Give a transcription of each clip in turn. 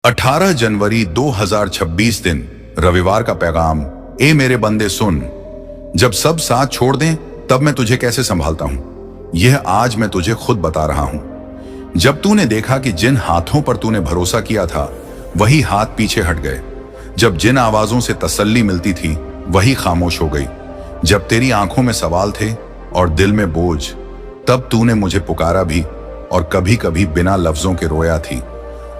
18 जनवरी 2026 दिन रविवार का पैगाम। ए मेरे बंदे सुन, जब सब साथ छोड़ दें तब मैं तुझे कैसे संभालता हूं, यह आज मैं तुझे खुद बता रहा हूं। जब तूने देखा कि जिन हाथों पर तूने भरोसा किया था वही हाथ पीछे हट गए, जब जिन आवाजों से तसल्ली मिलती थी वही खामोश हो गई, जब तेरी आंखों में सवाल थे और दिल में बोझ, तब तूने मुझे पुकारा भी और कभी कभी बिना लफ्जों के रोया थी।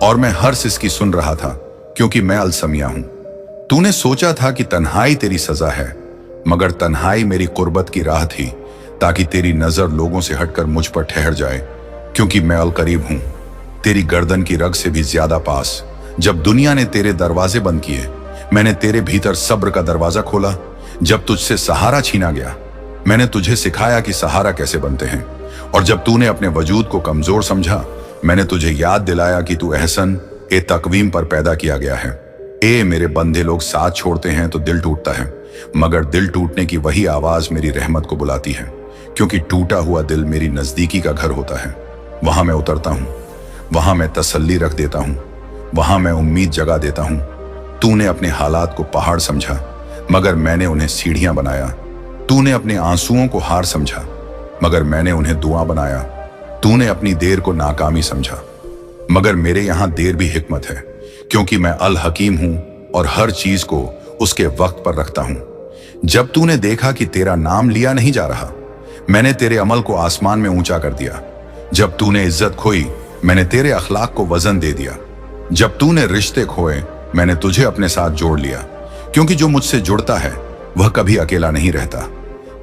और मैं हर सिसकी सुन रहा था क्योंकि मैं अलसमिया हूं। तूने सोचा था कि तन्हाई तेरी सजा है, मगर तन्हाई मेरी कुर्बत की राह थी, ताकि तेरी नजर लोगों से हटकर मुझ पर ठहर जाए, क्योंकि मैं अलकरीब हूं, तेरी गर्दन की रग से भी ज्यादा पास। जब दुनिया ने तेरे दरवाजे बंद किए, मैंने तेरे भीतर सब्र का दरवाजा खोला। जब तुझसे सहारा छीना गया, मैंने तुझे सिखाया कि सहारा कैसे बनते हैं। और जब तूने अपने वजूद को कमजोर समझा, मैंने तुझे याद दिलाया कि तू एहसन ए तकवीम पर पैदा किया गया है। ए मेरे बंदे, लोग साथ छोड़ते हैं तो दिल टूटता है, मगर दिल टूटने की वही आवाज मेरी रहमत को बुलाती है, क्योंकि टूटा हुआ दिल मेरी नजदीकी का घर होता है। वहां मैं उतरता हूं, वहां मैं तसल्ली रख देता हूं, वहां मैं उम्मीद जगा देता हूं। तूने अपने हालात को पहाड़ समझा, मगर मैंने उन्हें सीढ़ियां बनाया। तूने अपने आंसुओं को हार समझा, मगर मैंने उन्हें दुआ बनाया। तूने अपनी देर को नाकामी समझा, मगर मेरे यहां देर भी हिकमत है, क्योंकि मैं अल हकीम हूं और हर चीज को उसके वक्त पर रखता हूं। जब तूने देखा कि तेरा नाम लिया नहीं जा रहा, मैंने तेरे अमल को आसमान में ऊंचा कर दिया। जब तूने इज्जत खोई, मैंने तेरे अखलाक को वजन दे दिया। जब तूने रिश्ते खोए, मैंने तुझे अपने साथ जोड़ लिया, क्योंकि जो मुझसे जुड़ता है वह कभी अकेला नहीं रहता।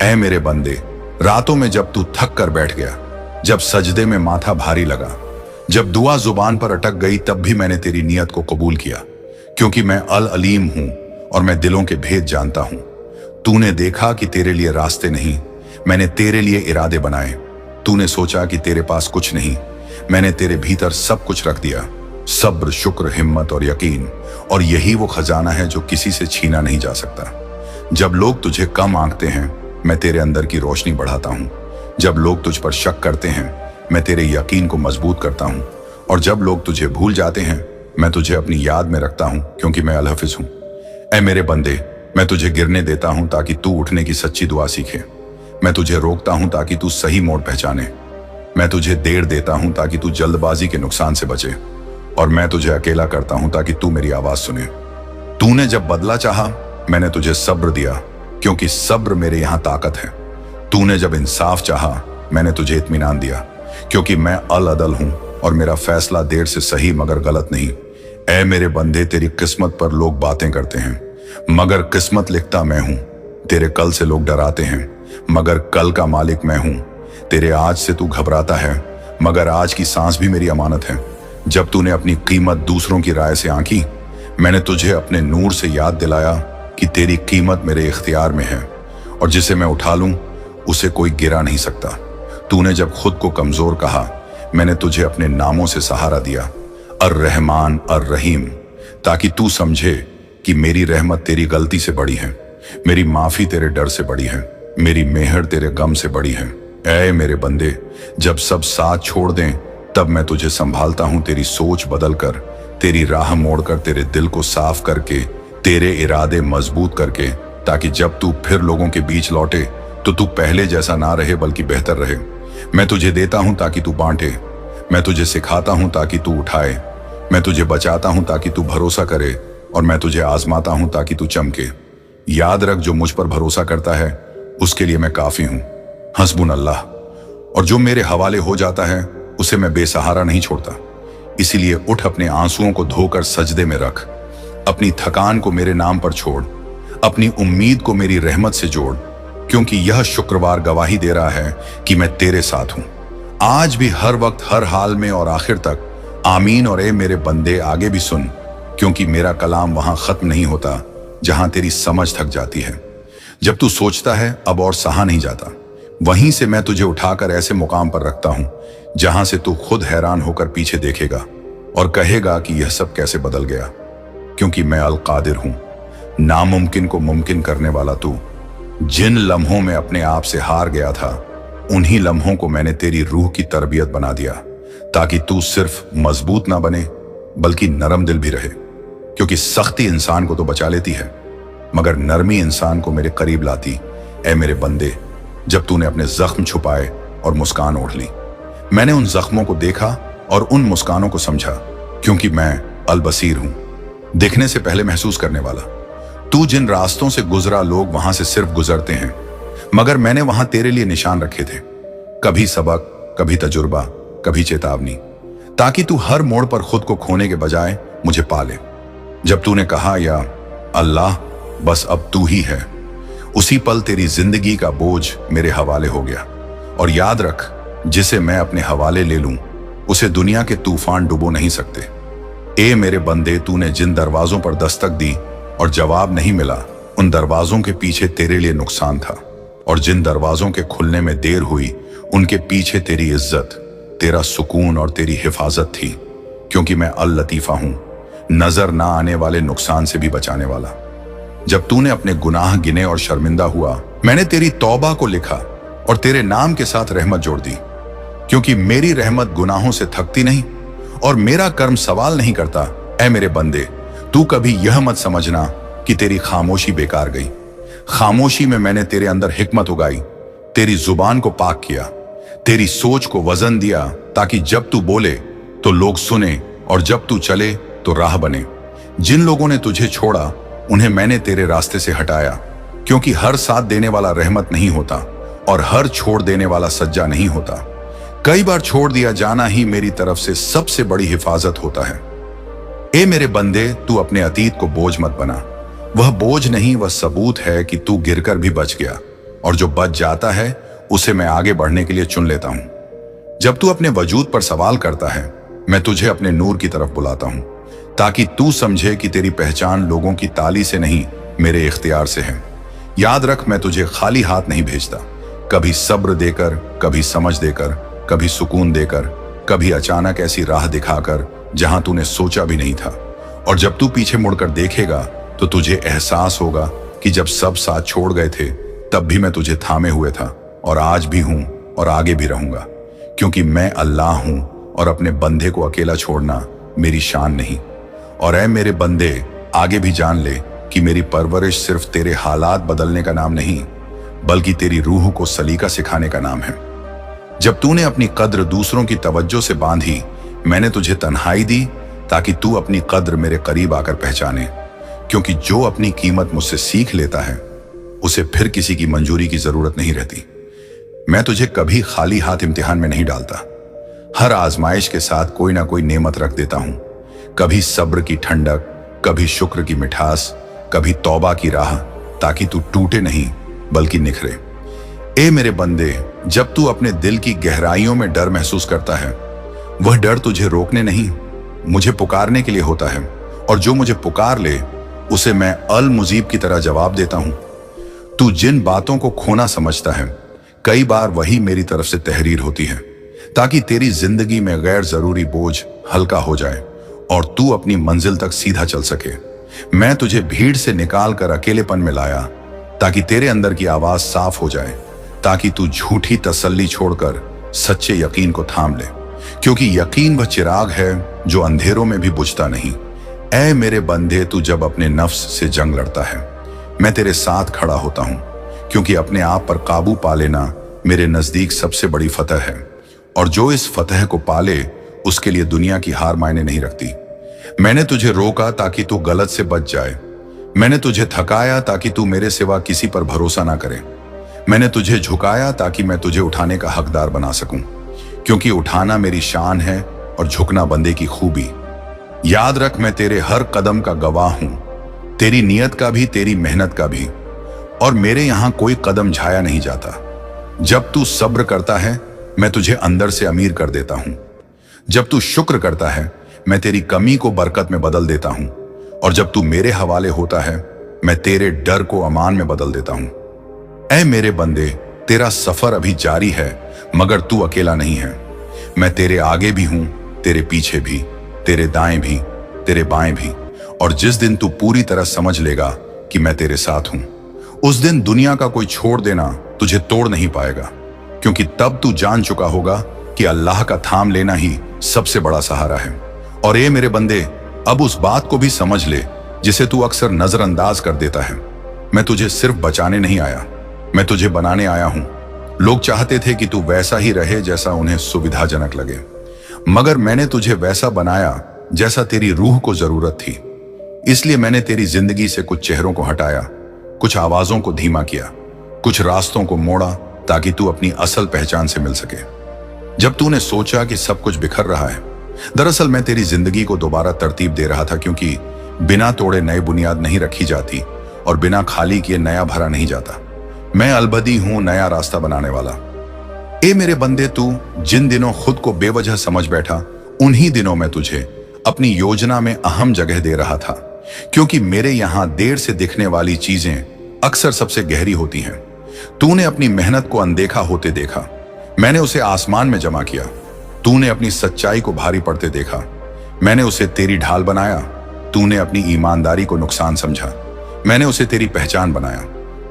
ऐ मेरे बंदे, रातों में जब तू थक कर बैठ गया, जब सजदे में माथा भारी लगा, जब दुआ जुबान पर अटक गई, तब भी मैंने तेरी नियत को कबूल किया, क्योंकि मैं अल अलीम हूं और मैं दिलों के भेद जानता हूं। तूने देखा कि तेरे लिए रास्ते नहीं, मैंने तेरे लिए इरादे बनाए। तूने सोचा कि तेरे पास कुछ नहीं, मैंने तेरे भीतर सब कुछ रख दिया। सब्र, शुक्र, हिम्मत और यकीन, और यही वो खजाना है जो किसी से छीना नहीं जा सकता। जब लोग तुझे कम आंकते हैं, मैं तेरे अंदर की रोशनी बढ़ाता हूं। जब लोग तुझ पर शक करते हैं, मैं तेरे यकीन को मजबूत करता हूं। और जब लोग तुझे भूल जाते हैं, मैं तुझे अपनी याद में रखता हूं, क्योंकि मैं अल हाफिज हूं। ऐ मेरे बंदे, मैं तुझे गिरने देता हूं ताकि तू उठने की सच्ची दुआ सीखे। मैं तुझे रोकता हूं ताकि तू सही मोड़ पहचाने। मैं तुझे देर देता हूं ताकि तू जल्दबाजी के नुकसान से बचे। और मैं तुझे अकेला करता हूं ताकि तू मेरी आवाज सुने। तूने जब बदला चाहा, मैंने तुझे सब्र दिया, क्योंकि सब्र मेरे यहां ताकत है। तूने जब इंसाफ चाहा, मैंने तुझे इत्मीनान दिया, क्योंकि मैं अल अदल हूं और मेरा फैसला देर से सही मगर गलत नहीं। ऐ मेरे बंदे, तेरी किस्मत पर लोग बातें करते हैं, मगर किस्मत लिखता मैं हूं। तेरे कल से लोग डराते हैं, मगर कल का मालिक मैं हूं। तेरे आज से तू घबराता है, मगर आज की सांस भी मेरी अमानत है। जब तूने अपनी कीमत दूसरों की राय से आंकी, मैंने तुझे अपने नूर से याद दिलाया कि तेरी कीमत मेरे इख्तियार में है, और जिसे मैं उठा लूं उसे कोई गिरा नहीं सकता। तूने जब खुद को कमजोर कहा, मैंने तुझे अपने नामों से सहारा दिया, अर रहमान, अर रहीम, ताकि तू समझे कि मेरी रहमत तेरी गलती से बड़ी है, मेरी माफी तेरे डर से बड़ी है, मेरी मेहर तेरे गम से बड़ी है। ऐ मेरे बंदे, जब सब साथ छोड़ दें तब मैं तुझे संभालता हूं, तेरी सोच बदल कर, तेरी राह मोड़कर, तेरे दिल को साफ करके, तेरे इरादे मजबूत करके, ताकि जब तू फिर लोगों के बीच लौटे तो तू पहले जैसा ना रहे बल्कि बेहतर रहे। मैं तुझे देता हूं ताकि तू बांटे, मैं तुझे सिखाता हूं ताकि तू उठाए, मैं तुझे बचाता हूं ताकि तू भरोसा करे, और मैं तुझे आजमाता हूं ताकि तू चमके। याद रख, जो मुझ पर भरोसा करता है उसके लिए मैं काफी हूं। हस्बुन अल्लाह। और जो मेरे हवाले हो जाता है उसे मैं बेसहारा नहीं छोड़ता। इसीलिए उठ, अपने आंसुओं को धोकर सजदे में रख, अपनी थकान को मेरे नाम पर छोड़, अपनी उम्मीद को मेरी रहमत से जोड़, क्योंकि यह शुक्रवार गवाही दे रहा है कि मैं तेरे साथ हूं, आज भी, हर वक्त, हर हाल में और आखिर तक। आमीन। और ए मेरे बंदे, आगे भी सुन, क्योंकि मेरा कलाम वहां खत्म नहीं होता जहां तेरी समझ थक जाती है। जब तू सोचता है अब और सहा नहीं जाता, वहीं से मैं तुझे उठाकर ऐसे मुकाम पर रखता हूं जहां से तू खुद हैरान होकर पीछे देखेगा और कहेगा कि यह सब कैसे बदल गया। क्योंकि मैं अल कादिर हूं, नामुमकिन को मुमकिन करने वाला तू। जिन लम्हों में अपने आप से हार गया था, उन्हीं लम्हों को मैंने तेरी रूह की तरबियत बना दिया, ताकि तू सिर्फ मजबूत ना बने बल्कि नरम दिल भी रहे, क्योंकि सख्ती इंसान को तो बचा लेती है मगर नरमी इंसान को मेरे करीब लाती। ऐ मेरे बंदे, जब तूने अपने जख्म छुपाए और मुस्कान ओढ़ ली, मैंने उन जख्मों को देखा और उन मुस्कानों को समझा, क्योंकि मैं अलबसीर हूं, देखने से पहले महसूस करने वाला। तू जिन रास्तों से गुजरा, लोग वहां से सिर्फ गुजरते हैं, मगर मैंने वहां तेरे लिए निशान रखे थे, कभी सबक, कभी तजुर्बा, कभी चेतावनी, ताकि तू हर मोड़ पर खुद को खोने के बजाय मुझे पाले। जब तूने कहा, या अल्लाह बस अब तू ही है, उसी पल तेरी जिंदगी का बोझ मेरे हवाले हो गया। और याद रख, जिसे मैं अपने हवाले ले लूं, उसे दुनिया के तूफान डुबो नहीं सकते। ए मेरे बंदे, तूने जिन दरवाजों पर दस्तक दी और जवाब नहीं मिला, उन दरवाजों के पीछे तेरे लिए नुकसान था, और जिन दरवाजों के खुलने में देर हुई, उनके पीछे तेरी इज्जत, तेरा सुकून और तेरी हिफाजत थी, क्योंकि मैं अल लतीफा हूं, नजर ना आने वाले नुकसान से भी बचाने वाला। जब तूने अपने गुनाह गिने और शर्मिंदा हुआ, मैंने तेरी तौबा को लिखा और तेरे नाम के साथ रहमत जोड़ दी, क्योंकि मेरी रहमत गुनाहों से थकती नहीं और मेरा कर्म सवाल नहीं करता। ऐ मेरे बंदे, तू कभी यह मत समझना कि तेरी खामोशी बेकार गई। खामोशी में मैंने तेरे अंदर हिकमत उगाई, तेरी जुबान को पाक किया, तेरी सोच को वजन दिया, ताकि जब तू बोले तो लोग सुने और जब तू चले तो राह बने। जिन लोगों ने तुझे छोड़ा, उन्हें मैंने तेरे रास्ते से हटाया, क्योंकि हर साथ देने वाला रहमत नहीं होता और हर छोड़ देने वाला सज्जा नहीं होता। कई बार छोड़ दिया जाना ही मेरी तरफ से सबसे बड़ी हिफाजत होता है। ए मेरे बंदे, तू अपने अतीत को बोझ मत बना। वह बोझ नहीं, वह सबूत है कि तू गिरकर भी बच गया, और जो बच जाता है उसे मैं आगे बढ़ने के लिए चुन लेता हूं। जब तू अपने वजूद पर सवाल करता है, मैं तुझे अपने नूर की तरफ बुलाता हूं, ताकि तू समझे कि तेरी पहचान लोगों की ताली से नहीं, मेरे इख्तियार से है। याद रख, मैं तुझे खाली हाथ नहीं भेजता, कभी सब्र देकर, कभी समझ देकर, कभी सुकून देकर, कभी अचानक ऐसी राह दिखाकर जहां तूने सोचा भी नहीं था। और जब तू पीछे मुड़कर देखेगा तो तुझे एहसास होगा कि जब सब साथ छोड़ गए थे, तब भी मैं तुझे थामे हुए था, और आज भी हूं और आगे भी रहूंगा, क्योंकि मैं अल्लाह हूं और अपने बंदे को अकेला छोड़ना मेरी शान नहीं। और ऐ मेरे बंदे, आगे भी जान ले कि मेरी परवरिश सिर्फ तेरे हालात बदलने का नाम नहीं, बल्कि तेरी रूह को सलीका सिखाने का नाम है। जब तूने अपनी कद्र दूसरों की तवज्जो से बांधी, मैंने तुझे तन्हाई दी, ताकि तू अपनी कद्र मेरे करीब आकर पहचाने, क्योंकि जो अपनी कीमत मुझसे सीख लेता है, उसे फिर किसी की मंजूरी की जरूरत नहीं रहती। मैं तुझे कभी खाली हाथ इम्तिहान में नहीं डालता। हर आजमाइश के साथ कोई ना कोई नेमत रख देता हूं, कभी सब्र की ठंडक, कभी शुक्र की मिठास, कभी तौबा की राह, ताकि तू टूटे नहीं बल्कि निखरे। ए मेरे बंदे, जब तू अपने दिल की गहराइयों में डर महसूस करता है, वह डर तुझे रोकने नहीं, मुझे पुकारने के लिए होता है, और जो मुझे पुकार ले उसे मैं अल मुजीब की तरह जवाब देता हूं। तू जिन बातों को खोना समझता है, कई बार वही मेरी तरफ से तहरीर होती है, ताकि तेरी जिंदगी में गैर जरूरी बोझ हल्का हो जाए और तू अपनी मंजिल तक सीधा चल सके। मैं तुझे भीड़ से निकाल कर अकेलेपन में लाया, ताकि तेरे अंदर की आवाज साफ हो जाए, ताकि तू झूठी तसल्ली छोड़कर सच्चे यकीन को थाम ले, क्योंकि यकीन वह चिराग है जो अंधेरों में भी बुझता नहीं। ऐ मेरे बंदे, तू जब अपने नफ्स से जंग लड़ता है, मैं तेरे साथ खड़ा होता हूं, क्योंकि अपने आप पर काबू पा लेना मेरे नजदीक सबसे बड़ी फतह है, और जो इस फतह को पाले उसके लिए दुनिया की हार मायने नहीं रखती। मैंने तुझे रोका ताकि तू गलत से बच जाए, मैंने तुझे थकाया ताकि तू मेरे सिवा किसी पर भरोसा ना करे, मैंने तुझे झुकाया ताकि मैं तुझे उठाने का हकदार बना सकूं, क्योंकि उठाना मेरी शान है और झुकना बंदे की खूबी। याद रख, मैं तेरे हर कदम का गवाह हूं, तेरी नियत का भी, तेरी मेहनत का भी, और मेरे यहां कोई कदम झाया नहीं जाता। जब तू सब्र करता है, मैं तुझे अंदर से अमीर कर देता हूं। जब तू शुक्र करता है, मैं तेरी कमी को बरकत में बदल देता हूं, और जब तू मेरे हवाले होता है, मैं तेरे डर को अमान में बदल देता हूं। ऐ मेरे बंदे, तेरा सफर अभी जारी है, मगर तू अकेला नहीं है। मैं तेरे आगे भी हूं, तेरे पीछे भी, तेरे दाएं भी, तेरे बाएं भी, और जिस दिन तू पूरी तरह समझ लेगा कि मैं तेरे साथ हूं, उस दिन दुनिया का कोई छोड़ देना तुझे तोड़ नहीं पाएगा, क्योंकि तब तू जान चुका होगा कि अल्लाह का थाम लेना ही सबसे बड़ा सहारा है, और ए मेरे बंदे, अब उस बात को भी समझ ले जिसे तू अक्सर नजरअंदाज कर देता है। मैं तुझे सिर्फ बचाने नहीं आया, मैं तुझे बनाने आया हूं। लोग चाहते थे कि तू वैसा ही रहे जैसा उन्हें सुविधाजनक लगे, मगर मैंने तुझे वैसा बनाया जैसा तेरी रूह को जरूरत थी। इसलिए मैंने तेरी जिंदगी से कुछ चेहरों को हटाया, कुछ आवाजों को धीमा किया, कुछ रास्तों को मोड़ा ताकि तू अपनी असल पहचान से मिल सके। जब तूने सोचा कि सब कुछ बिखर रहा है, दरअसल मैं तेरी जिंदगी को दोबारा तरतीब दे रहा था, क्योंकि बिना तोड़े नई बुनियाद नहीं रखी जाती और बिना खाली किए नया भरा नहीं जाता। मैं अलबदी हूं नया रास्ता बनाने वाला। ए मेरे बंदे, तू जिन दिनों खुद को बेवजह समझ बैठा, उन्हीं दिनों में तुझे अपनी योजना में अहम जगह दे रहा था, क्योंकि मेरे यहां देर से दिखने वाली चीजें अक्सर सबसे गहरी होती हैं। तूने अपनी मेहनत को अनदेखा होते देखा, मैंने उसे आसमान में जमा किया। तूने अपनी सच्चाई को भारी पड़ते देखा, मैंने उसे तेरी ढाल बनाया। तूने अपनी ईमानदारी को नुकसान समझा, मैंने उसे तेरी पहचान बनाया,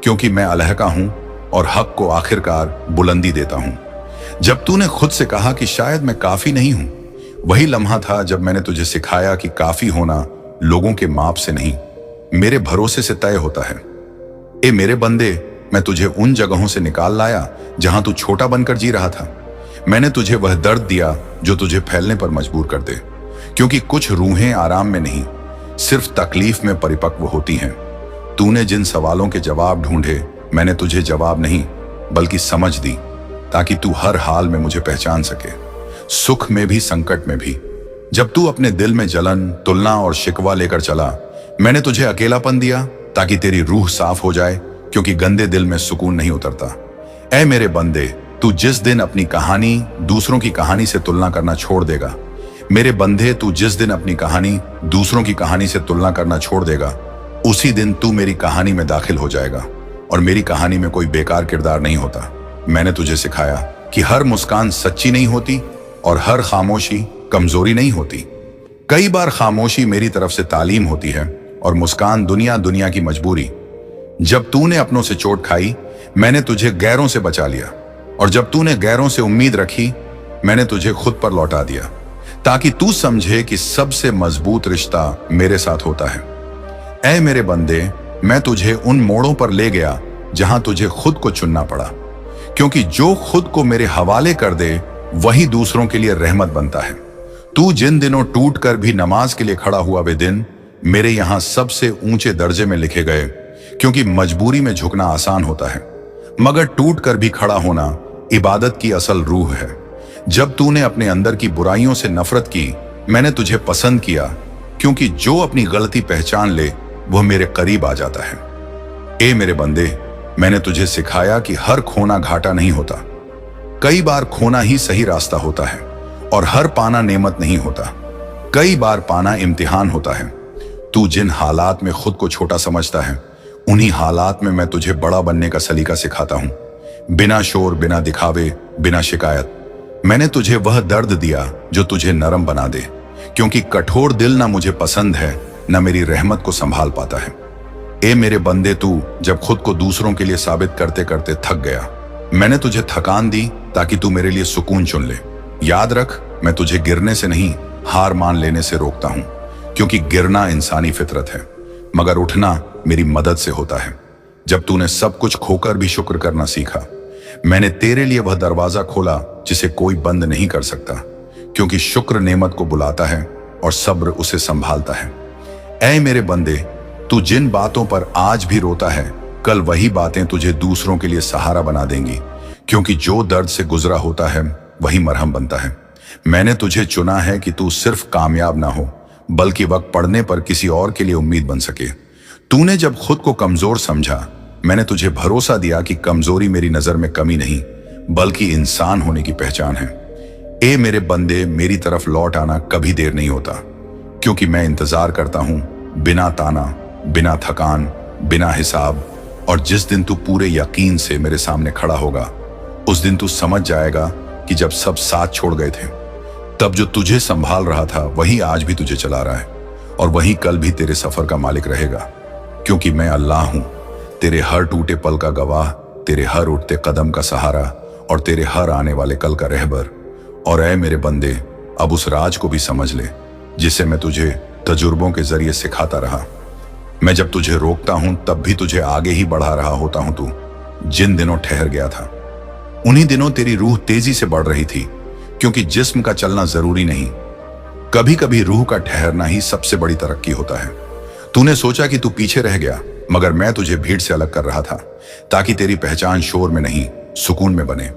क्योंकि मैं अलहका हूं और हक को आखिरकार बुलंदी देता हूं। जब तूने खुद से कहा कि शायद मैं काफी नहीं हूं, वही लम्हा था जब मैंने तुझे सिखाया कि काफी होना लोगों के माप से नहीं, मेरे भरोसे से तय होता है। ए मेरे बंदे, मैं तुझे उन जगहों से निकाल लाया जहां तू छोटा बनकर जी रहा था। मैंने तुझे वह दर्द दिया जो तुझे फैलने पर मजबूर कर दे, क्योंकि कुछ रूहें आराम में नहीं, सिर्फ तकलीफ में परिपक्व होती हैं। तूने जिन सवालों के जवाब ढूंढे, मैंने तुझे जवाब नहीं बल्कि समझ दी, ताकि तू हर हाल में मुझे पहचान सके, सुख में भी संकट में भी। जब तू अपने दिल में जलन, तुलना और शिकवा लेकर चला, मैंने तुझे अकेलापन दिया ताकि तेरी रूह साफ हो जाए, क्योंकि गंदे दिल में सुकून नहीं उतरता। ऐ मेरे बंदे, तू जिस दिन अपनी कहानी दूसरों की कहानी से तुलना करना छोड़ देगा, मेरे बंदे, तू जिस दिन अपनी कहानी दूसरों की कहानी से तुलना करना छोड़ देगा, उसी दिन तू मेरी कहानी में दाखिल हो जाएगा। और मेरी कहानी में कोई बेकार किरदार नहीं होता। मैंने तुझे सिखाया कि हर मुस्कान सच्ची नहीं होती और हर खामोशी कमजोरी नहीं होती। कई बार खामोशी मेरी तरफ से तालीम होती है और मुस्कान दुनिया की मजबूरी। जब तूने अपनों से चोट खाई, मैंने तुझे गैरों से बचा लिया, और जब तूने गैरों से उम्मीद रखी, मैंने तुझे खुद पर लौटा दिया, ताकि तू समझे कि सबसे मजबूत रिश्ता मेरे साथ होता है। ऐ मेरे बंदे, मैं तुझे उन मोड़ों पर ले गया जहां तुझे खुद को चुनना पड़ा, क्योंकि जो खुद को मेरे हवाले कर दे वही दूसरों के लिए रहमत बनता है। तू जिन दिनों टूट कर भी नमाज के लिए खड़ा हुआ, वे दिन मेरे यहां सबसे ऊंचे दर्जे में लिखे गए, क्योंकि मजबूरी में झुकना आसान होता है, मगर टूट कर भी खड़ा होना इबादत की असल रूह है। जब तूने अपने अंदर की बुराइयों से नफरत की, मैंने तुझे पसंद किया, क्योंकि जो अपनी गलती पहचान ले वह मेरे करीब आ जाता है। ए मेरे बंदे, मैंने तुझे सिखाया कि हर खोना घाटा नहीं होता, कई बार खोना ही सही रास्ता होता है, और हर पाना नेमत नहीं होता, कई बार पाना इम्तिहान होता है। तू जिन हालात में खुद को छोटा समझता है, उन्हीं हालात में मैं तुझे बड़ा बनने का सलीका सिखाता हूं, बिना शोर, बिना दिखावे, बिना शिकायत। मैंने तुझे वह दर्द दिया जो तुझे नरम बना दे, क्योंकि कठोर दिल ना मुझे पसंद है, न मेरी रहमत को संभाल पाता है। ए मेरे बंदे, तू जब खुद को दूसरों के लिए साबित करते करते थक गया, मैंने तुझे थकान दी ताकि तू मेरे लिए सुकून चुन ले। याद रख, मैं तुझे गिरने से नहीं, हार मान लेने से रोकता हूं, क्योंकि गिरना इंसानी फितरत है, मगर उठना मेरी मदद से होता है। जब तूने सब कुछ खोकर भी शुक्र करना सीखा, मैंने तेरे लिए वह दरवाजा खोला जिसे कोई बंद नहीं कर सकता, क्योंकि शुक्र नेमत को बुलाता है और सब्र उसे संभालता है। ऐ मेरे बंदे, तू जिन बातों पर आज भी रोता है, कल वही बातें तुझे दूसरों के लिए सहारा बना देंगी, क्योंकि जो दर्द से गुजरा होता है वही मरहम बनता है। मैंने तुझे चुना है कि तू सिर्फ कामयाब ना हो, बल्कि वक्त पड़ने पर किसी और के लिए उम्मीद बन सके। तूने जब खुद को कमजोर समझा, मैंने तुझे भरोसा दिया कि कमजोरी मेरी नजर में कमी नहीं, बल्कि इंसान होने की पहचान है। ए मेरे बंदे, मेरी तरफ लौट आना कभी देर नहीं होता, क्योंकि मैं इंतजार करता हूं, बिना ताना, बिना थकान, बिना हिसाब। और जिस दिन तू पूरे यकीन से मेरे सामने खड़ा होगा, उस दिन तू समझ जाएगा कि जब सब साथ छोड़ गए थे, तब जो तुझे संभाल रहा था वही आज भी तुझे चला रहा है, और वही कल भी तेरे सफर का मालिक रहेगा। क्योंकि मैं अल्लाह हूं, तेरे हर टूटे पल का गवाह, तेरे हर उठते कदम का सहारा, और तेरे हर आने वाले कल का रहबर। और ऐ मेरे बंदे, अब उस राज को भी समझ ले, जिसे मैं तुझे तजुर्बों के जरिए सिखाता रहा। मैं जब तुझे रोकता हूं तब भी तुझे आगे ही बढ़ा रहा होता हूं। तू जिन दिनों ठहर गया था, उन्हीं दिनों तेरी रूह तेजी से बढ़ रही थी, क्योंकि जिस्म का चलना जरूरी नहीं, कभी कभी रूह का ठहरना ही सबसे बड़ी तरक्की होता है। तूने सोचा कि तू पीछे रह गया, मगर मैं तुझे भीड़ से अलग कर रहा था, ताकि तेरी पहचान शोर में नहीं सुकून में बने।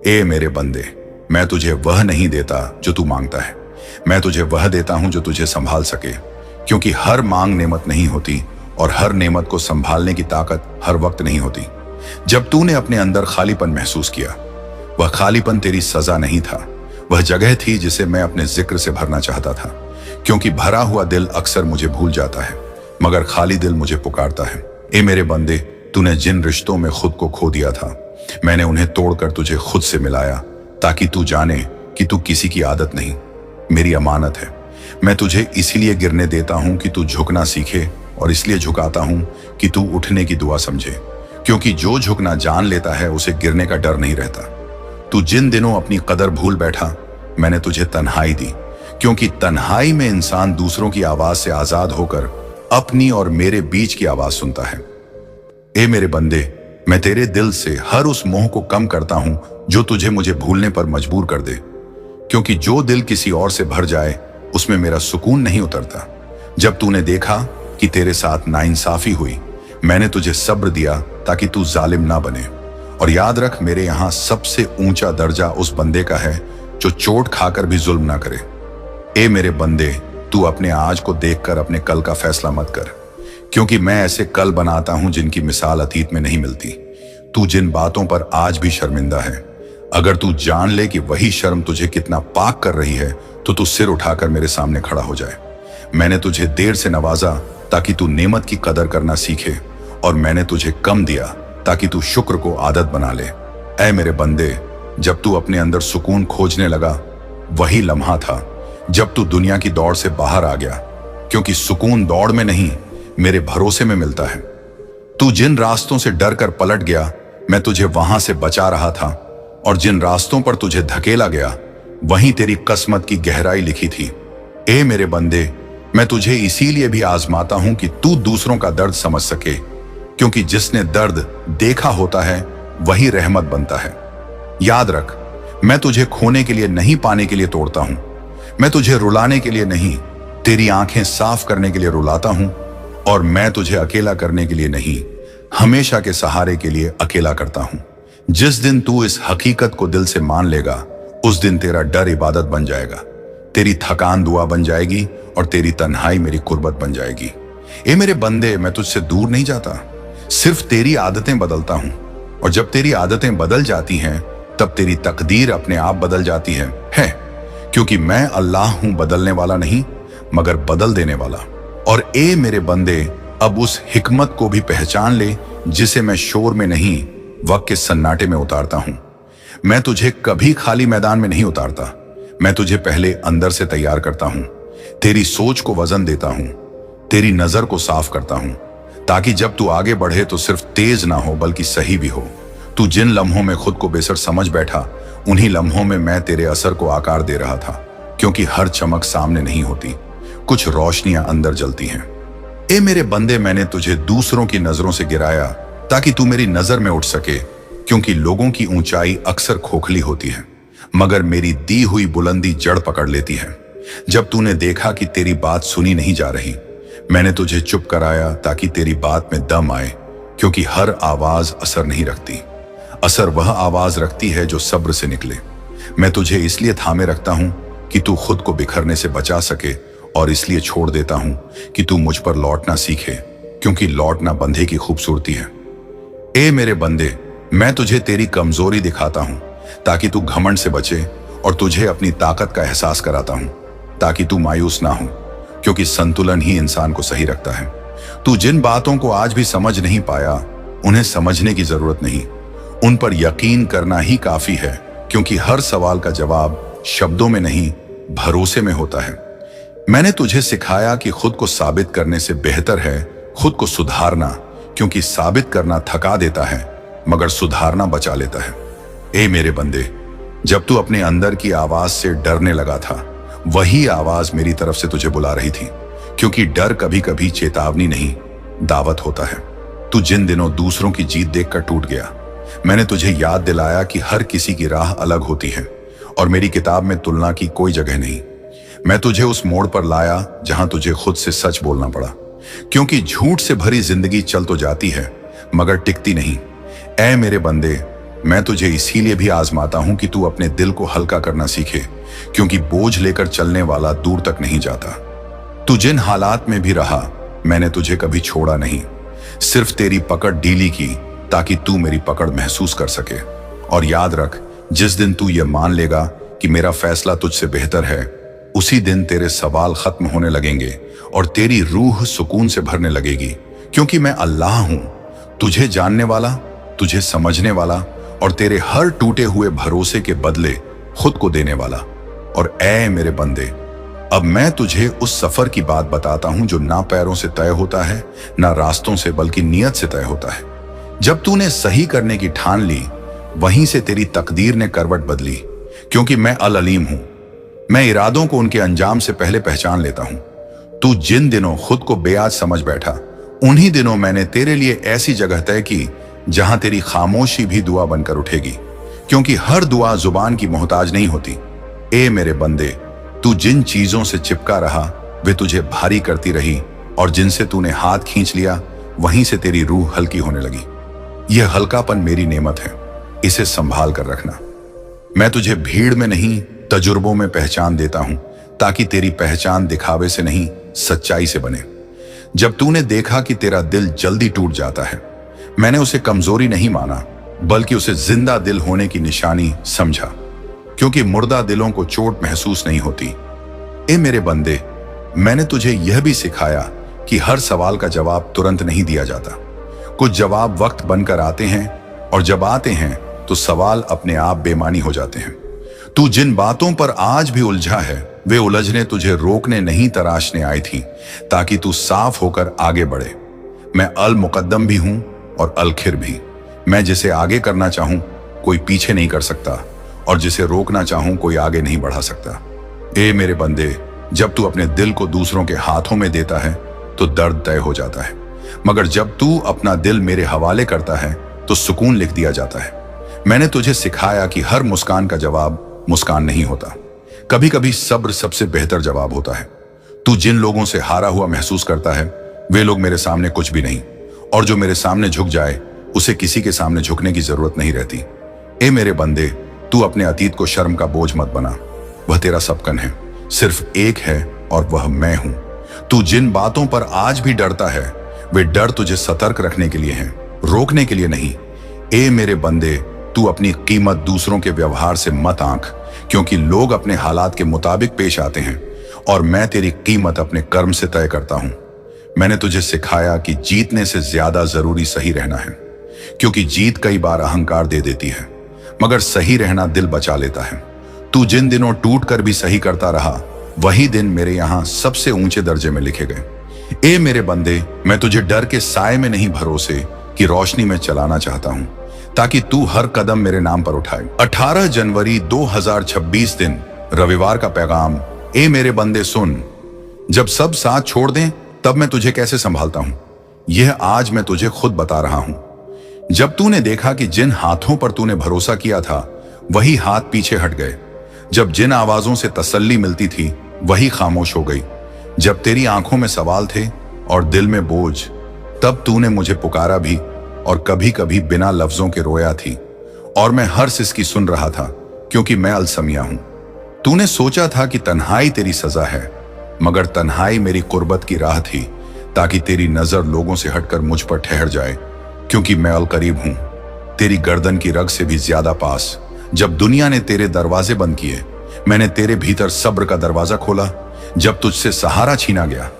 ए मेरे बंदे, मैं तुझे वह नहीं देता जो तू मांगता है, मैं तुझे वह देता हूं जो तुझे संभाल सके, क्योंकि हर मांग नेमत नहीं होती और हर नेमत को संभालने की ताकत हर वक्त नहीं होती। जब तूने अपने अंदर खालीपन महसूस किया, वह खालीपन तेरी सजा नहीं था, वह जगह थी जिसे मैं अपने जिक्र से भरना चाहता था, क्योंकि भरा हुआ दिल अक्सर मुझे भूल जाता है, मगर खाली दिल मुझे पुकारता है। ए मेरे बंदे, तूने जिन रिश्तों में खुद को खो दिया था, मैंने उन्हें तोड़कर तुझे खुद से मिलाया, ताकि तू जाने कि तू किसी की आदत नहीं, मेरी अमानत है। मैं तुझे इसीलिए गिरने देता हूं कि तू झुकना सीखे, और इसलिए झुकाता हूं कि तू उठने की दुआ समझे, क्योंकि जो झुकना जान लेता है उसे गिरने का डर नहीं रहता। तू जिन दिनों अपनी कदर भूल बैठा, मैंने तुझे तन्हाई दी, क्योंकि तन्हाई में इंसान दूसरों की आवाज से आजाद होकर अपनी और मेरे बीच की आवाज सुनता है। ए मेरे बंदे, मैं तेरे दिल से हर उस मोह को कम करता हूं जो तुझे मुझे भूलने पर मजबूर कर दे, क्योंकि जो दिल किसी और से भर जाए उसमें मेरा सुकून नहीं उतरता। जब तूने देखा कि तेरे साथ नाइंसाफी हुई, मैंने तुझे सब्र दिया ताकि तू जालिम ना बने। और याद रख, मेरे यहां सबसे ऊंचा दर्जा उस बंदे का है जो चोट खाकर भी जुल्म ना करे। ए मेरे बंदे, तू अपने आज को देखकर अपने कल का फैसला मत कर, क्योंकि मैं ऐसे कल बनाता हूं जिनकी मिसाल अतीत में नहीं मिलती। तू जिन बातों पर आज भी शर्मिंदा है, अगर तू जान ले कि वही शर्म तुझे कितना पाक कर रही है, तो तू सिर उठाकर मेरे सामने खड़ा हो जाए। मैंने तुझे देर से नवाजा ताकि तू नेमत की कदर करना सीखे, और मैंने तुझे कम दिया ताकि तू शुक्र को आदत बना ले। ऐ मेरे बंदे, जब तू अपने अंदर सुकून खोजने लगा, वही लम्हा था जब तू दुनिया की दौड़ से बाहर आ गया, क्योंकि सुकून दौड़ में नहीं, मेरे भरोसे में मिलता है। तू जिन रास्तों से डर कर पलट गया, मैं तुझे वहां से बचा रहा था, और जिन रास्तों पर तुझे धकेला गया, वहीं तेरी किस्मत की गहराई लिखी थी। ए मेरे बंदे, मैं तुझे इसीलिए भी आजमाता हूं कि तू दूसरों का दर्द समझ सके, क्योंकि जिसने दर्द देखा होता है वही रहमत बनता है। याद रख, मैं तुझे खोने के लिए नहीं, पाने के लिए तोड़ता हूं। मैं तुझे रुलाने के लिए नहीं, तेरी आंखें साफ करने के लिए रुलाता हूं। और मैं तुझे अकेला करने के लिए नहीं, हमेशा के सहारे के लिए अकेला करता हूं। जिस दिन तू इस हकीकत को दिल से मान लेगा, उस दिन तेरा डर इबादत बन जाएगा, तेरी थकान दुआ बन जाएगी, और तेरी तन्हाई मेरी कुर्बत बन जाएगी। ए मेरे बंदे, मैं तुझसे दूर नहीं जाता, सिर्फ तेरी आदतें बदलता हूं। और जब तेरी आदतें बदल जाती हैं, तब तेरी तकदीर अपने आप बदल जाती है, क्योंकि मैं अल्लाह हूं, बदलने वाला नहीं मगर बदल देने वाला। और ए मेरे बंदे, अब उस हिकमत को भी पहचान ले जिसे मैं शोर में नहीं, वक्त के सन्नाटे में उतारता हूं। मैं तुझे कभी खाली मैदान में नहीं उतारता, मैं तुझे पहले अंदर से तैयार करता हूं, तेरी सोच को वजन देता हूं, तेरी नजर को साफ करता हूं, ताकि जब तू आगे बढ़े तो सिर्फ तेज ना हो बल्कि सही भी हो। तू जिन लम्हों में खुद को बेसर समझ बैठा, उन्हीं लम्हों में मैं तेरे असर को आकार दे रहा था, क्योंकि हर चमक सामने नहीं होती, कुछ रोशनियां अंदर जलती हैं। ए मेरे बंदे, मैंने तुझे दूसरों की नजरों से गिराया ताकि तू मेरी नजर में उठ सके, क्योंकि लोगों की ऊंचाई अक्सर खोखली होती है, मगर मेरी दी हुई बुलंदी जड़ पकड़ लेती है। जब तूने देखा कि तेरी बात सुनी नहीं जा रही, मैंने तुझे चुप कराया ताकि तेरी बात में दम आए, क्योंकि हर आवाज असर नहीं रखती, असर वह आवाज रखती है जो सब्र से निकले। मैं तुझे इसलिए थामे रखता हूं कि तू खुद को बिखरने से बचा सके, और इसलिए छोड़ देता हूं कि तू मुझ पर लौटना सीखे, क्योंकि लौटना बंधे की खूबसूरती है। ए मेरे बंदे, मैं तुझे तेरी कमजोरी दिखाता हूं ताकि तू घमंड से बचे, और तुझे अपनी ताकत का एहसास कराता हूं ताकि तू मायूस ना हो, क्योंकि संतुलन ही इंसान को सही रखता है। तू जिन बातों को आज भी समझ नहीं पाया, उन्हें समझने की जरूरत नहीं, उन पर यकीन करना ही काफी है, क्योंकि हर सवाल का जवाब शब्दों में नहीं, भरोसे में होता है। मैंने तुझे सिखाया कि खुद को साबित करने से बेहतर है खुद को सुधारना, क्योंकि साबित करना थका देता है मगर सुधारना बचा लेता है। ए मेरे बंदे, जब तू अपने अंदर की आवाज से डरने लगा था, वही आवाज मेरी तरफ से तुझे बुला रही थी, क्योंकि डर कभी कभी चेतावनी नहीं, दावत होता है। तू जिन दिनों दूसरों की जीत देखकर टूट गया, मैंने तुझे याद दिलाया कि हर किसी की राह अलग होती है और मेरी किताब में तुलना की कोई जगह नहीं। मैं तुझे उस मोड़ पर लाया जहां तुझे खुद से सच बोलना पड़ा, क्योंकि झूठ से भरी जिंदगी चल तो जाती है मगर टिकती नहीं। ऐ मेरे बंदे, मैं तुझे इसीलिए भी आजमाता हूं कि तू अपने दिल को हल्का करना सीखे, क्योंकि बोझ लेकर चलने वाला दूर तक नहीं जाता। तू जिन हालात में भी रहा, मैंने तुझे कभी छोड़ा नहीं, सिर्फ तेरी पकड़ ढीली की ताकि तू मेरी पकड़ महसूस कर सके। और याद रख, जिस दिन तू ये मान लेगा कि मेरा फैसला तुझसे बेहतर है, उसी दिन तेरे सवाल खत्म होने लगेंगे और तेरी रूह सुकून से भरने लगेगी, क्योंकि मैं अल्लाह हूं, तुझे जानने वाला, तुझे समझने वाला और तेरे हर टूटे हुए भरोसे के बदले खुद को देने वाला। और ऐ मेरे बंदे, अब मैं तुझे उस सफर की बात बताता हूं जो ना पैरों से तय होता है, ना रास्तों से, बल्कि नियत से तय होता है। जब तूने सही करने की ठान ली, वहीं से तेरी तकदीर ने करवट बदली, क्योंकि मैं अल अलीम हूं। मैं इरादों को उनके अंजाम से पहले पहचान लेता हूं। तू जिन दिनों खुद को बेआज समझ बैठा, उन्हीं दिनों मैंने तेरे लिए ऐसी जगह तय की जहां तेरी खामोशी भी दुआ बनकर उठेगी, क्योंकि हर दुआ जुबान की मोहताज नहीं होती। ए मेरे बंदे, तू जिन चीजों से चिपका रहा वे तुझे भारी करती रही, और जिनसे तूने हाथ खींच लिया वहीं से तेरी रूह हल्की होने लगी। यह हल्कापन मेरी नेमत है, इसे संभाल कर रखना। मैं तुझे भीड़ में नहीं, तजुर्बों में पहचान देता हूं, ताकि तेरी पहचान दिखावे से नहीं, सच्चाई से बने। जब तूने देखा कि तेरा दिल जल्दी टूट जाता है, मैंने उसे कमजोरी नहीं माना, बल्कि उसे जिंदा दिल होने की निशानी समझा, क्योंकि मुर्दा दिलों को चोट महसूस नहीं होती। ए मेरे बंदे, मैंने तुझे यह भी सिखाया कि हर सवाल का जवाब तुरंत नहीं दिया जाता। कुछ जवाब वक्त बनकर आते हैं, और जब आते हैं तो सवाल अपने आप बेमानी हो जाते हैं। तू जिन बातों पर आज भी उलझा है, वे उलझने तुझे रोकने नहीं, तराशने आई थी, ताकि तू साफ होकर आगे बढ़े। मैं अल मुकद्दम भी हूं और अलखिर भी। मैं जिसे आगे करना चाहूं कोई पीछे नहीं कर सकता, और जिसे रोकना चाहूं कोई आगे नहीं बढ़ा सकता। ए मेरे बंदे, जब तू अपने दिल को दूसरों के हाथों में देता है तो दर्द तय हो जाता है, मगर जब तू अपना दिल मेरे हवाले करता है तो सुकून लिख दिया जाता है। मैंने तुझे सिखाया कि हर मुस्कान का जवाब मुस्कान नहीं होता, कभी कभी सब्र सबसे बेहतर जवाब होता है। तू जिन लोगों से हारा हुआ महसूस करता है, वे लोग मेरे सामने कुछ भी नहीं, और जो मेरे सामने झुक जाए उसे किसी के सामने झुकने की जरूरत नहीं रहती। ए मेरे बंदे, तू अपने अतीत को शर्म का बोझ मत बना, वह तेरा सबकन है, सिर्फ एक है और वह मैं हूं। तू जिन बातों पर आज भी डरता है, वे डर तुझे सतर्क रखने के लिए हैं, रोकने के लिए नहीं। ए मेरे बंदे, तू अपनी कीमत दूसरों के व्यवहार से मत आंक, क्योंकि लोग अपने हालात के मुताबिक पेश आते हैं, और मैं तेरी कीमत अपने कर्म से तय करता हूं। मैंने तुझे सिखाया कि जीतने से ज्यादा जरूरी सही रहना है, क्योंकि जीत कई बार अहंकार दे देती है, मगर सही रहना दिल बचा लेता है। तू जिन दिनों टूट कर भी सही करता रहा, वही दिन मेरे यहां सबसे ऊंचे दर्जे में लिखे गए। ए मेरे बंदे, मैं तुझे डर के साए में नहीं, भरोसे की रोशनी में चलाना चाहता हूं, ताकि तू हर कदम मेरे नाम पर उठाए। 18 जनवरी 2026 दिन, रविवार का पैगाम। ए मेरे बंदे सुन, जब सब साथ छोड़ दें तब मैं तुझे कैसे संभालता हूं, यह आज मैं तुझे खुद बता रहा हूं। जब तूने देखा कि जिन हाथों पर तूने भरोसा किया था वही हाथ पीछे हट गए, जब जिन आवाजों से तसल्ली मिलती थी वही खामोश हो गई, जब तेरी आंखों में सवाल थे और दिल में बोझ, तब तूने मुझे पुकारा भी, और कभी कभी बिना लफ्जों के रोया थी, और मैं हर सिसकी सुन रहा था, क्योंकि मैं अलसमिया हूं। तूने सोचा था कि तन्हाई तेरी सजा है, मगर तन्हाई मेरी कुर्बत की राह थी, ताकि तेरी नजर लोगों से हटकर मुझ पर ठहर जाए, क्योंकि मैं अल करीब हूं, तेरी गर्दन की रग से भी ज्यादा पास। जब दुनिया ने तेरे दरवाजे बंद किए, मैंने तेरे भीतर सब्र का दरवाजा खोला। जब तुझसे सहारा छीना गया,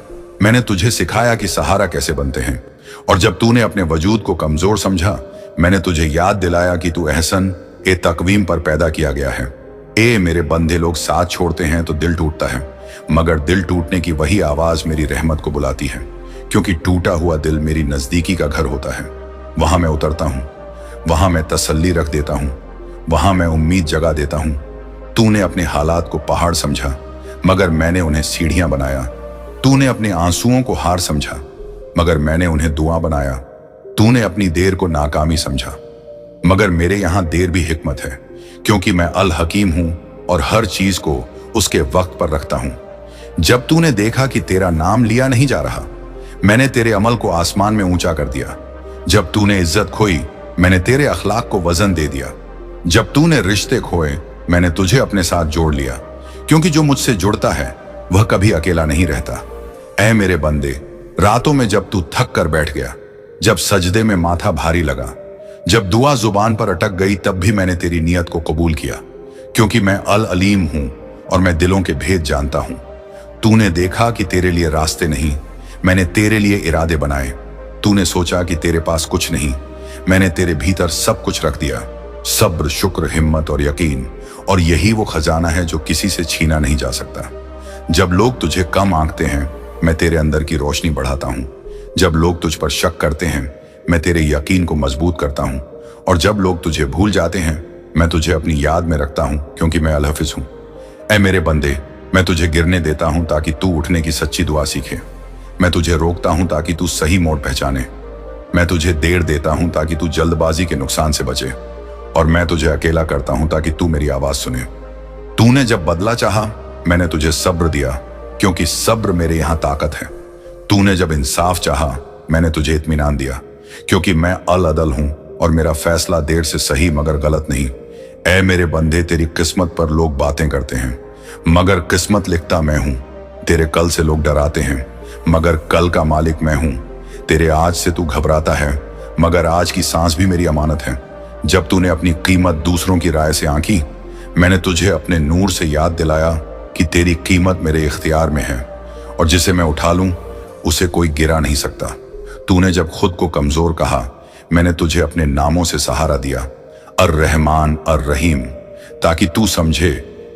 मैंने तुझे सिखाया कि सहारा कैसे बनते हैं, और जब तूने अपने वजूद को कमजोर समझा, मैंने तुझे याद दिलाया कि तू एहसन ए तकवीम पर पैदा किया गया है। ए मेरे बंदे, लोग साथ छोड़ते हैं तो दिल टूटता है, मगर दिल टूटने की वही आवाज मेरी रहमत को बुलाती है, क्योंकि टूटा हुआ दिल मेरी नजदीकी का घर होता है। वहां मैं उतरता हूं, वहां मैं तसल्ली रख देता हूं, वहां मैं उम्मीद जगा देता हूं। तूने अपने हालात को पहाड़ समझा, मगर मैंने उन्हें सीढ़ियां बनाया। तूने अपने आंसुओं को हार समझा, मगर मैंने उन्हें दुआ बनाया। तूने अपनी देर को नाकामी समझा, मगर मेरे यहां देर भी हिकमत है, क्योंकि मैं अल हकीम हूं और हर चीज को उसके वक्त पर रखता हूं। जब तूने देखा कि तेरा नाम लिया नहीं जा रहा, मैंने तेरे अमल को आसमान में ऊंचा कर दिया। जब तूने इज्जत खोई, मैंने तेरे अखलाक को वजन दे दिया। जब तूने रिश्ते खोए, मैंने तुझे अपने साथ जोड़ लिया, क्योंकि जो मुझसे जुड़ता है वह कभी अकेला नहीं रहता। ऐ मेरे बंदे, रातों में जब तू थक कर बैठ गया, जब सजदे में माथा भारी लगा, जब दुआ जुबान पर अटक गई, तब भी मैंने तेरी नियत को कबूल किया, क्योंकि मैं अल अलीम हूं और मैं दिलों के भेद जानता हूं। तूने देखा कि तेरे लिए रास्ते नहीं, मैंने तेरे लिए इरादे बनाए। तूने सोचा कि तेरे पास कुछ नहीं, मैंने तेरे भीतर सब कुछ रख दिया। सब्र, शुक्र, हिम्मत और यकीन, और यही वो खजाना है जो किसी से छीना नहीं जा सकता। जब लोग तुझे कम आंकते हैं, मैं तेरे अंदर की रोशनी बढ़ाता हूं। जब लोग तुझ पर शक करते हैं, मैं तेरे यकीन को मजबूत करता हूं। और जब लोग तुझे भूल जाते हैं, मैं तुझे अपनी याद में रखता हूं, क्योंकि मैं अल हफिज हूं। ऐ मेरे बंदे, मैं तुझे गिरने देता हूं ताकि तू उठने की सच्ची दुआ सीखे। मैं तुझे रोकता हूं ताकि तू सही मोड़ पहचाने। मैं तुझे देर देता हूं ताकि तू जल्दबाजी के नुकसान से बचे। और मैं तुझे अकेला करता हूं ताकि तू मेरी आवाज सुने। तूने जब बदला चाहा, मैंने तुझे सब्र दिया, क्योंकि सब्र मेरे यहां ताकत है। तूने जब इंसाफ चाहा, मैंने तुझे इत्मीनान दिया, क्योंकि मैं अल अदल हूं और मेरा फैसला देर से सही मगर गलत नहीं। ऐ मेरे बंदे, तेरी किस्मत पर लोग बातें करते हैं, मगर किस्मत लिखता मैं हूं। तेरे कल से लोग डराते हैं, मगर कल का मालिक मैं हूं। तेरे आज से तू घबराता है, मगर आज की सांस भी मेरी अमानत है। जब तूने अपनी कीमत दूसरों की राय से आंकी, मैंने तुझे अपने नूर से याद दिलाया कि तेरी कीमत मेरे इख्तियार में है, और जिसे मैं उठा लूं उसे कोई गिरा नहीं सकता। तूने जब खुद को कमजोर कहा, मैंने तुझे अपने नामों से सहारा दिया, अर रहमान, अर रहीम, ताकि तू समझे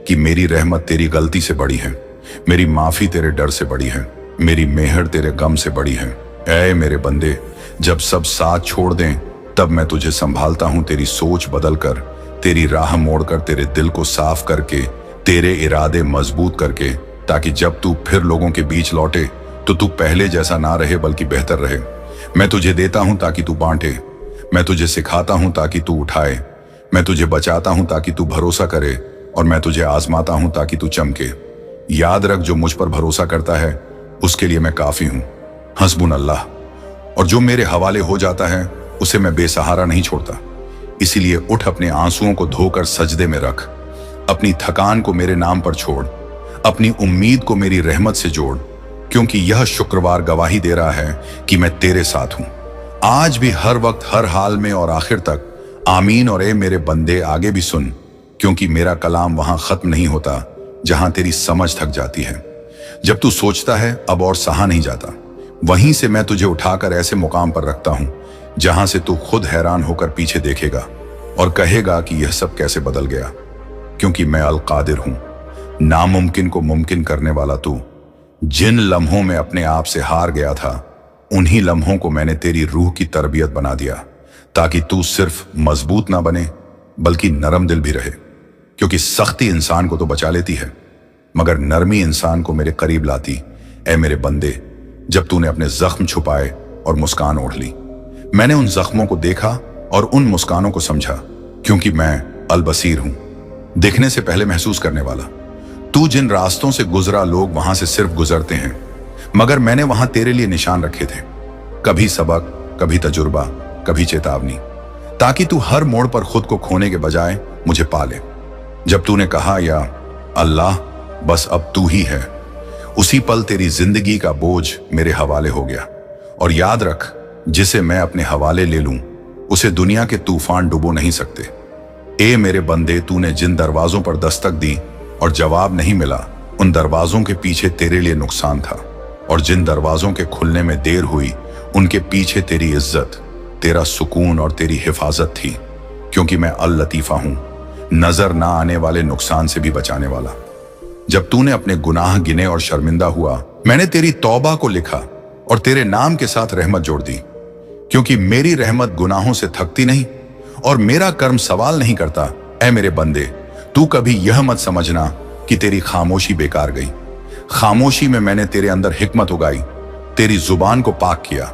कि मेरी रहमत तेरी गलती से बड़ी है, मेरी माफी तेरे डर से बड़ी है, मेरी मेहर तेरे गम से बड़ी है। ऐ मेरे बंदे, जब सब साथ छोड़ दें, तब मैं तुझे संभालता हूं, तेरी सोच बदल कर, तेरी राह मोड़कर, तेरे दिल को साफ करके, तेरे इरादे मजबूत करके, ताकि जब तू फिर लोगों के बीच लौटे तो तू पहले जैसा ना रहे बल्कि बेहतर रहे। मैं तुझे देता हूं ताकि तू बांटे, मैं तुझे सिखाता हूं ताकि तू उठाए, मैं तुझे बचाता हूं ताकि तू भरोसा करे, और मैं तुझे आजमाता हूं ताकि तू चमके। याद रख, जो मुझ पर भरोसा करता है उसके लिए मैं काफी हूं। हस्बुन अल्लाह। और जो मेरे हवाले हो जाता है उसे मैं बेसहारा नहीं छोड़ता। इसीलिए उठ, अपने आंसुओं को धोकर सजदे में रख, अपनी थकान को मेरे नाम पर छोड़, अपनी उम्मीद को मेरी रहमत से जोड़, क्योंकि यह शुक्रवार गवाही दे रहा है कि मैं तेरे साथ हूं, आज भी, हर वक्त, हर हाल में और आखिर तक। आमीन। और ए मेरे बंदे, आगे भी सुन, क्योंकि मेरा कलाम वहां खत्म नहीं होता जहां तेरी समझ थक जाती है। जब तू सोचता है अब और सहा नहीं जाता, वहीं से मैं तुझे उठाकर ऐसे मुकाम पर रखता हूं जहां से तू खुद हैरान होकर पीछे देखेगा और कहेगा कि यह सब कैसे बदल गया। क्योंकि मैं अल कादिर हूं, नामुमकिन को मुमकिन करने वाला तू। जिन लम्हों में अपने आप से हार गया था, उन्हीं लम्हों को मैंने तेरी रूह की तरबियत बना दिया, ताकि तू सिर्फ मजबूत ना बने बल्कि नरम दिल भी रहे। क्योंकि सख्ती इंसान को तो बचा लेती है, मगर नरमी इंसान को मेरे करीब लाती। ऐ मेरे बंदे, जब तूने अपने जख्म छुपाए और मुस्कान ओढ़ ली, मैंने उन जख्मों को देखा और उन मुस्कानों को समझा, क्योंकि मैं अल बसीर हूं, देखने से पहले महसूस करने वाला। तू जिन रास्तों से गुजरा, लोग वहां से सिर्फ गुजरते हैं, मगर मैंने वहां तेरे लिए निशान रखे थे, कभी सबक, कभी तजुर्बा, कभी चेतावनी, ताकि तू हर मोड़ पर खुद को खोने के बजाय मुझे पाले। जब तूने कहा, या अल्लाह, बस अब तू ही है, उसी पल तेरी जिंदगी का बोझ मेरे हवाले हो गया। और याद रख, जिसे मैं अपने हवाले ले लूं, उसे दुनिया के तूफान डुबो नहीं सकते। ए मेरे बंदे, तूने जिन दरवाजों पर दस्तक दी और जवाब नहीं मिला, उन दरवाजों के पीछे तेरे लिए नुकसान था, और जिन दरवाजों के खुलने में देर हुई, उनके पीछे तेरी इज्जत, तेरा सुकून और तेरी हिफाजत थी। क्योंकि मैं अल लतीफा हूं, नजर ना आने वाले नुकसान से भी बचाने वाला। जब तूने अपने गुनाह गिने और शर्मिंदा हुआ, मैंने तेरी तौबा को लिखा और तेरे नाम के साथ रहमत जोड़ दी। क्योंकि मेरी रहमत गुनाहों से थकती नहीं और मेरा कर्म सवाल नहीं करता। ऐ मेरे बंदे, तू कभी यह मत समझना कि कि तेरी खामोशी बेकार गई। खामोशी में मैंने तेरे अंदर हिकमत उगाई, तेरी जुबान को पाक किया,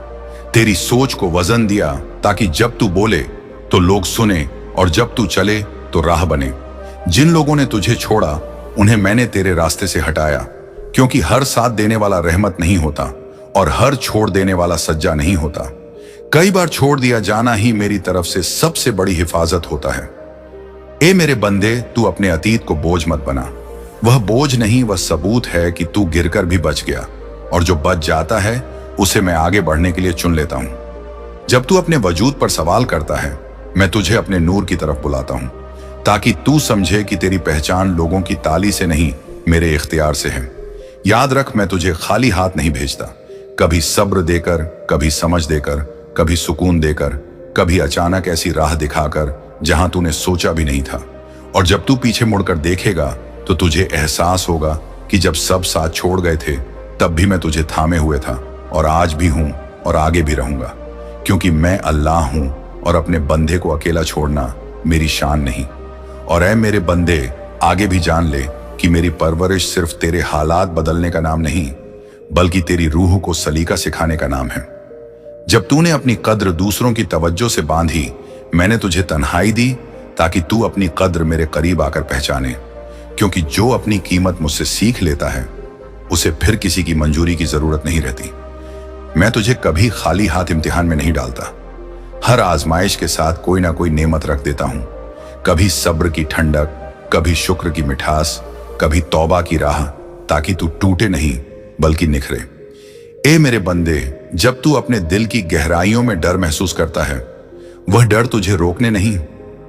तेरी सोच को वजन दिया, ताकि जब तू बोले तो लोग सुने और जब तू चले तो राह बने। जिन लोगों ने तुझे छोड़ा उन्हें मैंने तेरे रास्ते से हटाया, क्योंकि हर साथ देने वाला रहमत नहीं होता और हर छोड़ देने वाला सज्जा नहीं होता। कई बार छोड़ दिया जाना ही मेरी तरफ से सबसे बड़ी हिफाजत होता है। ए मेरे बंदे, तू अपने अतीत को बोझ मत बना। वह बोझ नहीं, वह सबूत है कि तू गिरकर भी बच गया, और जो बच जाता है उसे मैं आगे बढ़ने के लिए चुन लेता हूं। जब तू अपने वजूद पर सवाल करता है, मैं तुझे अपने नूर की तरफ बुलाता हूं, ताकि तू समझे कि तेरी पहचान लोगों की ताली से नहीं, मेरे इख्तियार से है। याद रख, मैं तुझे खाली हाथ नहीं भेजता। कभी सब्र देकर, कभी समझ देकर, कभी सुकून देकर, कभी अचानक ऐसी राह दिखाकर जहां तूने सोचा भी नहीं था। और जब तू पीछे मुड़कर देखेगा तो तुझे एहसास होगा कि जब सब साथ छोड़ गए थे तब भी मैं तुझे थामे हुए था, और आज भी हूं और आगे भी रहूंगा, क्योंकि मैं अल्लाह हूं और अपने बंदे को अकेला छोड़ना मेरी शान नहीं। और ऐ मेरे बंदे, आगे भी जान ले कि मेरी परवरिश सिर्फ तेरे हालात बदलने का नाम नहीं, बल्कि तेरी रूह को सलीका सिखाने का नाम है। जब तूने अपनी कद्र दूसरों की तवज्जो से बांधी, मैंने तुझे तन्हाई दी ताकि तू अपनी कद्र मेरे करीब आकर पहचाने, क्योंकि जो अपनी कीमत मुझसे सीख लेता है उसे फिर किसी की मंजूरी की जरूरत नहीं रहती। मैं तुझे कभी खाली हाथ इम्तिहान में नहीं डालता। हर आजमाइश के साथ कोई ना कोई नेमत रख देता हूं, कभी सब्र की ठंडक, कभी शुक्र की मिठास, कभी तौबा की राह, ताकि तू टूटे नहीं बल्कि निखरे। ए मेरे बंदे, जब तू अपने दिल की गहराइयों में डर महसूस करता है, वह डर तुझे रोकने नहीं,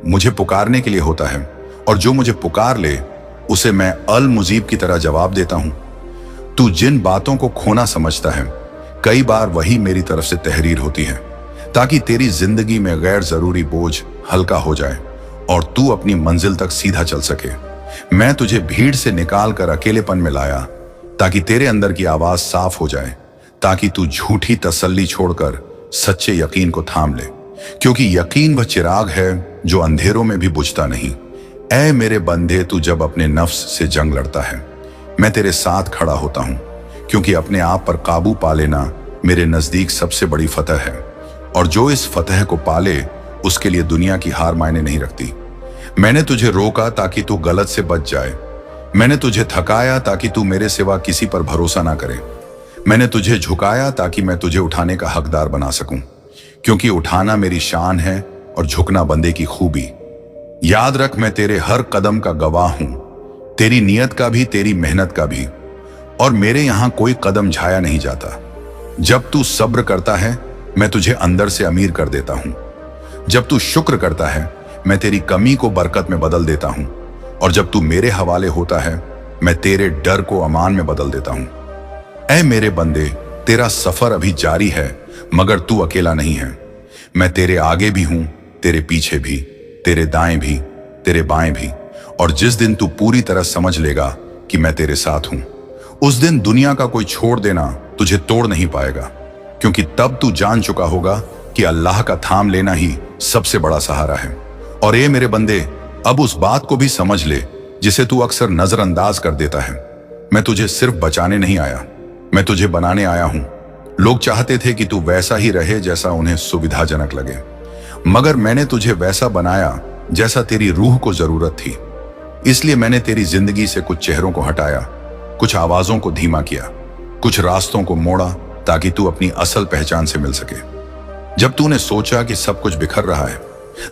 मुझे पुकारने के लिए होता है, और जो मुझे पुकार ले उसे मैं अल मुजीब की तरह जवाब देता हूं। तू जिन बातों को खोना समझता है, कई बार वही मेरी तरफ से तहरीर होती है, ताकि तेरी जिंदगी में गैर जरूरी बोझ हल्का हो जाए और तू अपनी मंजिल तक सीधा चल सके। मैं तुझे भीड़ से निकाल कर अकेलेपन में लाया, ताकि तेरे अंदर की आवाज साफ हो जाए, ताकि तू झूठी तसल्ली छोड़कर सच्चे यकीन को थाम ले, क्योंकि यकीन वह चिराग है जो अंधेरों में भी बुझता नहीं। ऐ मेरे बंदे, तू जब अपने नफ्स से जंग लड़ता है, मैं तेरे साथ खड़ा होता हूं, क्योंकि अपने आप पर काबू पा लेना मेरे नजदीक सबसे बड़ी फतह है, और जो इस फतह को पाले उसके लिए दुनिया की हार मायने नहीं रखती। मैंने तुझे रोका ताकि तू गलत से बच जाए, मैंने तुझे थकाया ताकि तू मेरे सिवा किसी पर भरोसा ना करे, मैंने तुझे झुकाया ताकि मैं तुझे उठाने का हकदार बना सकूं, क्योंकि उठाना मेरी शान है और झुकना बंदे की खूबी। याद रख, मैं तेरे हर कदम का गवाह हूं, तेरी नियत का भी, तेरी मेहनत का भी, और मेरे यहां कोई कदम झाया नहीं जाता। जब तू सब्र करता है, मैं तुझे अंदर से अमीर कर देता हूं। जब तू शुक्र करता है, मैं तेरी कमी को बरकत में बदल देता हूं, और जब तू मेरे हवाले होता है, मैं तेरे डर को अमान में बदल देता हूं। ऐ मेरे बंदे, तेरा सफर अभी जारी है, मगर तू अकेला नहीं है। मैं तेरे आगे भी हूं, तेरे पीछे भी, तेरे दाएं भी, तेरे बाएं भी, और जिस दिन तू पूरी तरह समझ लेगा कि मैं तेरे साथ हूं, उस दिन दुनिया का कोई छोड़ देना तुझे तोड़ नहीं पाएगा, क्योंकि तब तू जान चुका होगा कि अल्लाह का थाम लेना ही सबसे बड़ा सहारा है। और ये मेरे बंदे, अब उस बात को भी समझ ले जिसे तू अक्सर नजरअंदाज कर देता है। मैं तुझे सिर्फ बचाने नहीं आया, मैं तुझे बनाने आया हूं। लोग चाहते थे कि तू वैसा ही रहे जैसा उन्हें सुविधाजनक लगे, मगर मैंने तुझे वैसा बनाया जैसा तेरी रूह को जरूरत थी। इसलिए मैंने तेरी जिंदगी से कुछ चेहरों को हटाया, कुछ आवाजों को धीमा किया, कुछ रास्तों को मोड़ा, ताकि तू अपनी असल पहचान से मिल सके। जब तूने सोचा कि सब कुछ बिखर रहा है,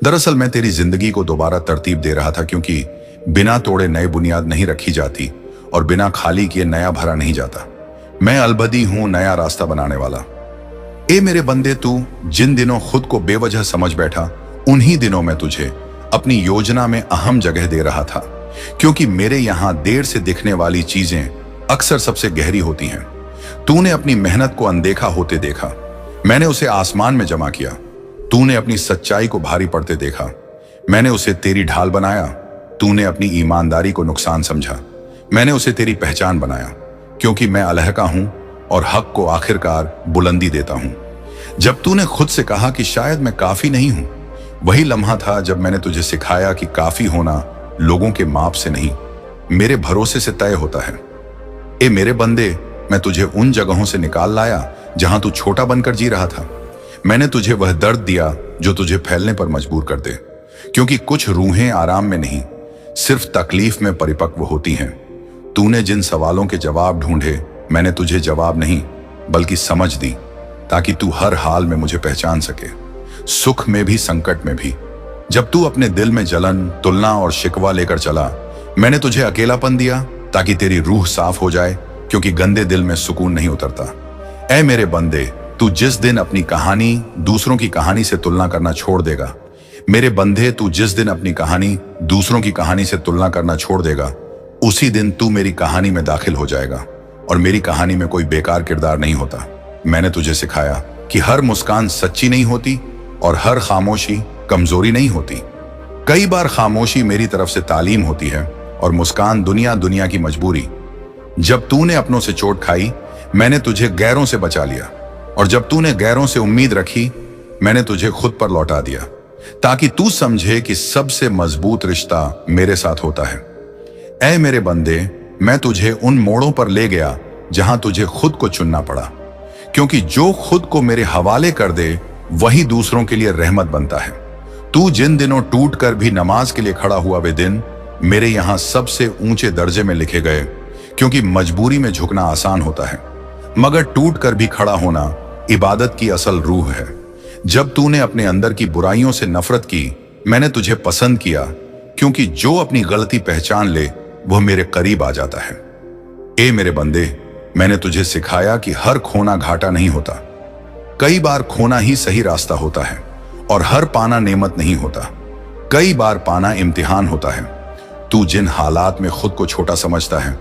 दरअसल मैं तेरी जिंदगी को दोबारा तरतीब दे रहा था, क्योंकि बिना तोड़े नई बुनियाद नहीं रखी जाती और बिना खाली किए नया भरा नहीं जाता। मैं अलबदी हूं नया रास्ता बनाने वाला। ए मेरे बंदे, तू जिन दिनों खुद को बेवजह समझ बैठा, उन्हीं दिनों में तुझे अपनी योजना में अहम जगह दे रहा था, क्योंकि मेरे यहां देर से दिखने वाली चीजें अक्सर सबसे गहरी होती हैं। तूने अपनी मेहनत को अनदेखा होते देखा, मैंने उसे आसमान में जमा किया। तूने अपनी सच्चाई को भारी पड़ते देखा, मैंने उसे तेरी ढाल बनाया। तूने अपनी ईमानदारी को नुकसान समझा, मैंने उसे तेरी पहचान बनाया, क्योंकि मैं अलहका हूं और हक को आखिरकार बुलंदी देता हूं। जब तूने खुद से कहा कि शायद मैं काफी नहीं हूं, वही लम्हा था जब मैंने तुझे सिखाया कि काफी होना लोगों के माप से नहीं, मेरे भरोसे से तय होता है। ए मेरे बंदे, मैं तुझे उन जगहों से निकाल लाया जहां तू छोटा बनकर जी रहा था। मैंने तुझे वह दर्द दिया जो तुझे फैलने पर मजबूर कर दे, क्योंकि कुछ रूहें आराम में नहीं, सिर्फ तकलीफ में परिपक्व होती हैं। तूने जिन सवालों के जवाब ढूंढे, मैंने तुझे जवाब नहीं बल्कि समझ दी, ताकि तू हर हाल में मुझे पहचान सके, सुख में भी संकट में भी। जब तू अपने दिल में जलन, तुलना और शिकवा लेकर चला, मैंने तुझे अकेलापन दिया ताकि तेरी रूह साफ हो जाए, क्योंकि गंदे दिल में सुकून नहीं उतरता। ऐ मेरे बंदे, तू जिस दिन अपनी कहानी दूसरों की कहानी से तुलना करना छोड़ देगा, मेरे बंदे, तू जिस दिन अपनी कहानी दूसरों की कहानी से तुलना करना छोड़ देगा, उसी दिन तू मेरी कहानी में दाखिल हो जाएगा। और मेरी कहानी में कोई बेकार किरदार नहीं होता। मैंने तुझे सिखाया कि हर मुस्कान सच्ची नहीं होती और हर खामोशी कमजोरी नहीं होती। कई बार खामोशी मेरी तरफ से तालीम होती है और मुस्कान दुनिया की मजबूरी। जब तूने अपनों से चोट खाई, मैंने तुझे गैरों से बचा लिया, और जब तूने गैरों से उम्मीद रखी, मैंने तुझे खुद पर लौटा दिया, ताकि तू समझे कि सबसे मजबूत रिश्ता मेरे साथ होता है। ऐ मेरे बंदे, मैं तुझे उन मोड़ों पर ले गया जहां तुझे खुद को चुनना पड़ा, क्योंकि जो खुद को मेरे हवाले कर दे वही दूसरों के लिए रहमत बनता है। तू जिन दिनों टूट कर भी नमाज के लिए खड़ा हुआ, वे दिन मेरे यहां सबसे ऊंचे दर्जे में लिखे गए, क्योंकि मजबूरी में झुकना आसान होता है, मगर टूट कर भी खड़ा होना इबादत की असल रूह है। जब तूने अपने अंदर की बुराइयों से नफरत की, मैंने तुझे पसंद किया, क्योंकि जो अपनी गलती पहचान ले वह मेरे करीब आ जाता है। ए मेरे बंदे, मैंने तुझे सिखाया कि हर खोना घाटा नहीं होता, कई बार खोना ही सही रास्ता होता है, और हर पाना नेमत नहीं होता, कई बार पाना इम्तिहान होता है। तू जिन हालात में खुद को छोटा समझता है,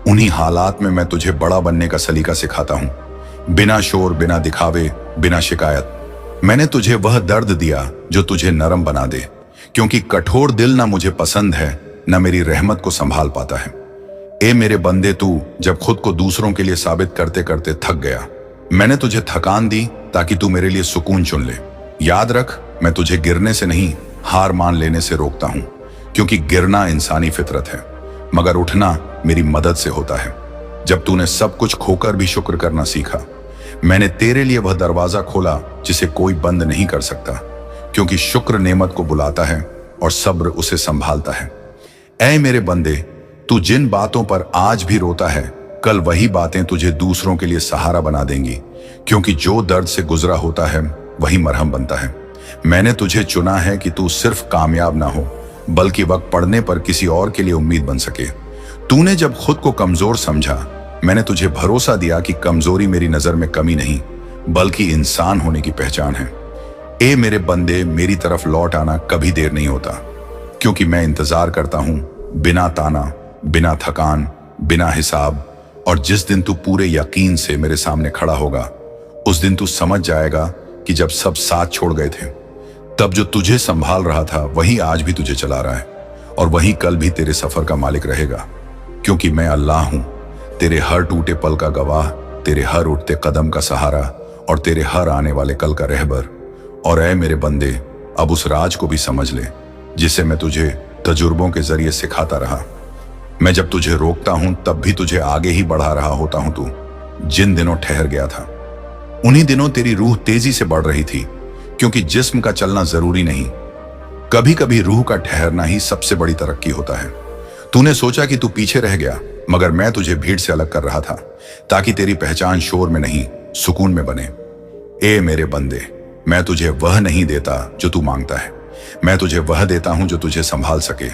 उन्हीं हालात में मैं तुझे बड़ा बनने का सलीका सिखाता हूं, बिना शोर, बिना दिखावे, बिना शिकायत। मैंने तुझे वह दर्द दिया जो तुझे नरम बना दे, क्योंकि कठोर दिल ना मुझे पसंद है, न मेरी रहमत को संभाल पाता है। ए मेरे बंदे, तू जब खुद को दूसरों के लिए साबित करते करते थक गया, मैंने तुझे थकान दी ताकि तू मेरे लिए सुकून चुन ले। याद रख, मैं तुझे गिरने से नहीं, हार मान लेने से रोकता हूं, क्योंकि गिरना इंसानी फितरत है, मगर उठना मेरी मदद से होता है। जब तूने सब कुछ खोकर भी शुक्र करना सीखा, मैंने तेरे लिए वह दरवाजा खोला जिसे कोई बंद नहीं कर सकता, क्योंकि शुक्र नेमत को बुलाता है और सब्र उसे संभालता है। ऐ मेरे बंदे, तू जिन बातों पर आज भी रोता है, कल वही बातें तुझे दूसरों के लिए सहारा बना देंगी, क्योंकि जो दर्द से गुजरा होता है वही मरहम बनता है। मैंने तुझे चुना है कि तू सिर्फ कामयाब ना हो, बल्कि वक्त पड़ने पर किसी और के लिए उम्मीद बन सके। तूने जब खुद को कमजोर समझा, मैंने तुझे भरोसा दिया कि कमजोरी मेरी नजर में कमी नहीं, बल्कि इंसान होने की पहचान है। ए मेरे बंदे, मेरी तरफ लौट आना कभी देर नहीं होता, क्योंकि मैं इंतजार करता हूं, बिना ताना, बिना थकान, बिना हिसाब। और जिस दिन तू पूरे यकीन से मेरे सामने खड़ा होगा, उस दिन तू समझ जाएगा कि जब सब साथ छोड़ गए थे, तब जो तुझे संभाल रहा था वही आज भी तुझे चला रहा है, और वही कल भी तेरे सफर का मालिक रहेगा। क्योंकि मैं अल्लाह हूं, तेरे हर टूटे पल का गवाह, तेरे हर उठते कदम का सहारा, और तेरे हर आने वाले कल का रहबर। और ऐ मेरे बंदे, अब उस राज को भी समझ ले जिसे मैं तुझे तजुर्बों के जरिए सिखाता रहा। मैं जब तुझे रोकता हूं, तब भी तुझे आगे ही बढ़ा रहा होता हूं। तू जिन दिनों ठहर गया था, उन्हीं दिनों तेरी रूह तेजी से बढ़ रही थी, क्योंकि जिस्म का चलना जरूरी नहीं, कभी कभी रूह का ठहरना ही सबसे बड़ी तरक्की होता है। तूने सोचा कि तू पीछे रह गया, मगर मैं तुझे भीड़ से अलग कर रहा था, ताकि तेरी पहचान शोर में नहीं, सुकून में बने। ए मेरे बंदे, मैं तुझे वह नहीं देता जो तू मांगता है, मैं तुझे वह देता हूं जो तुझे संभाल सके,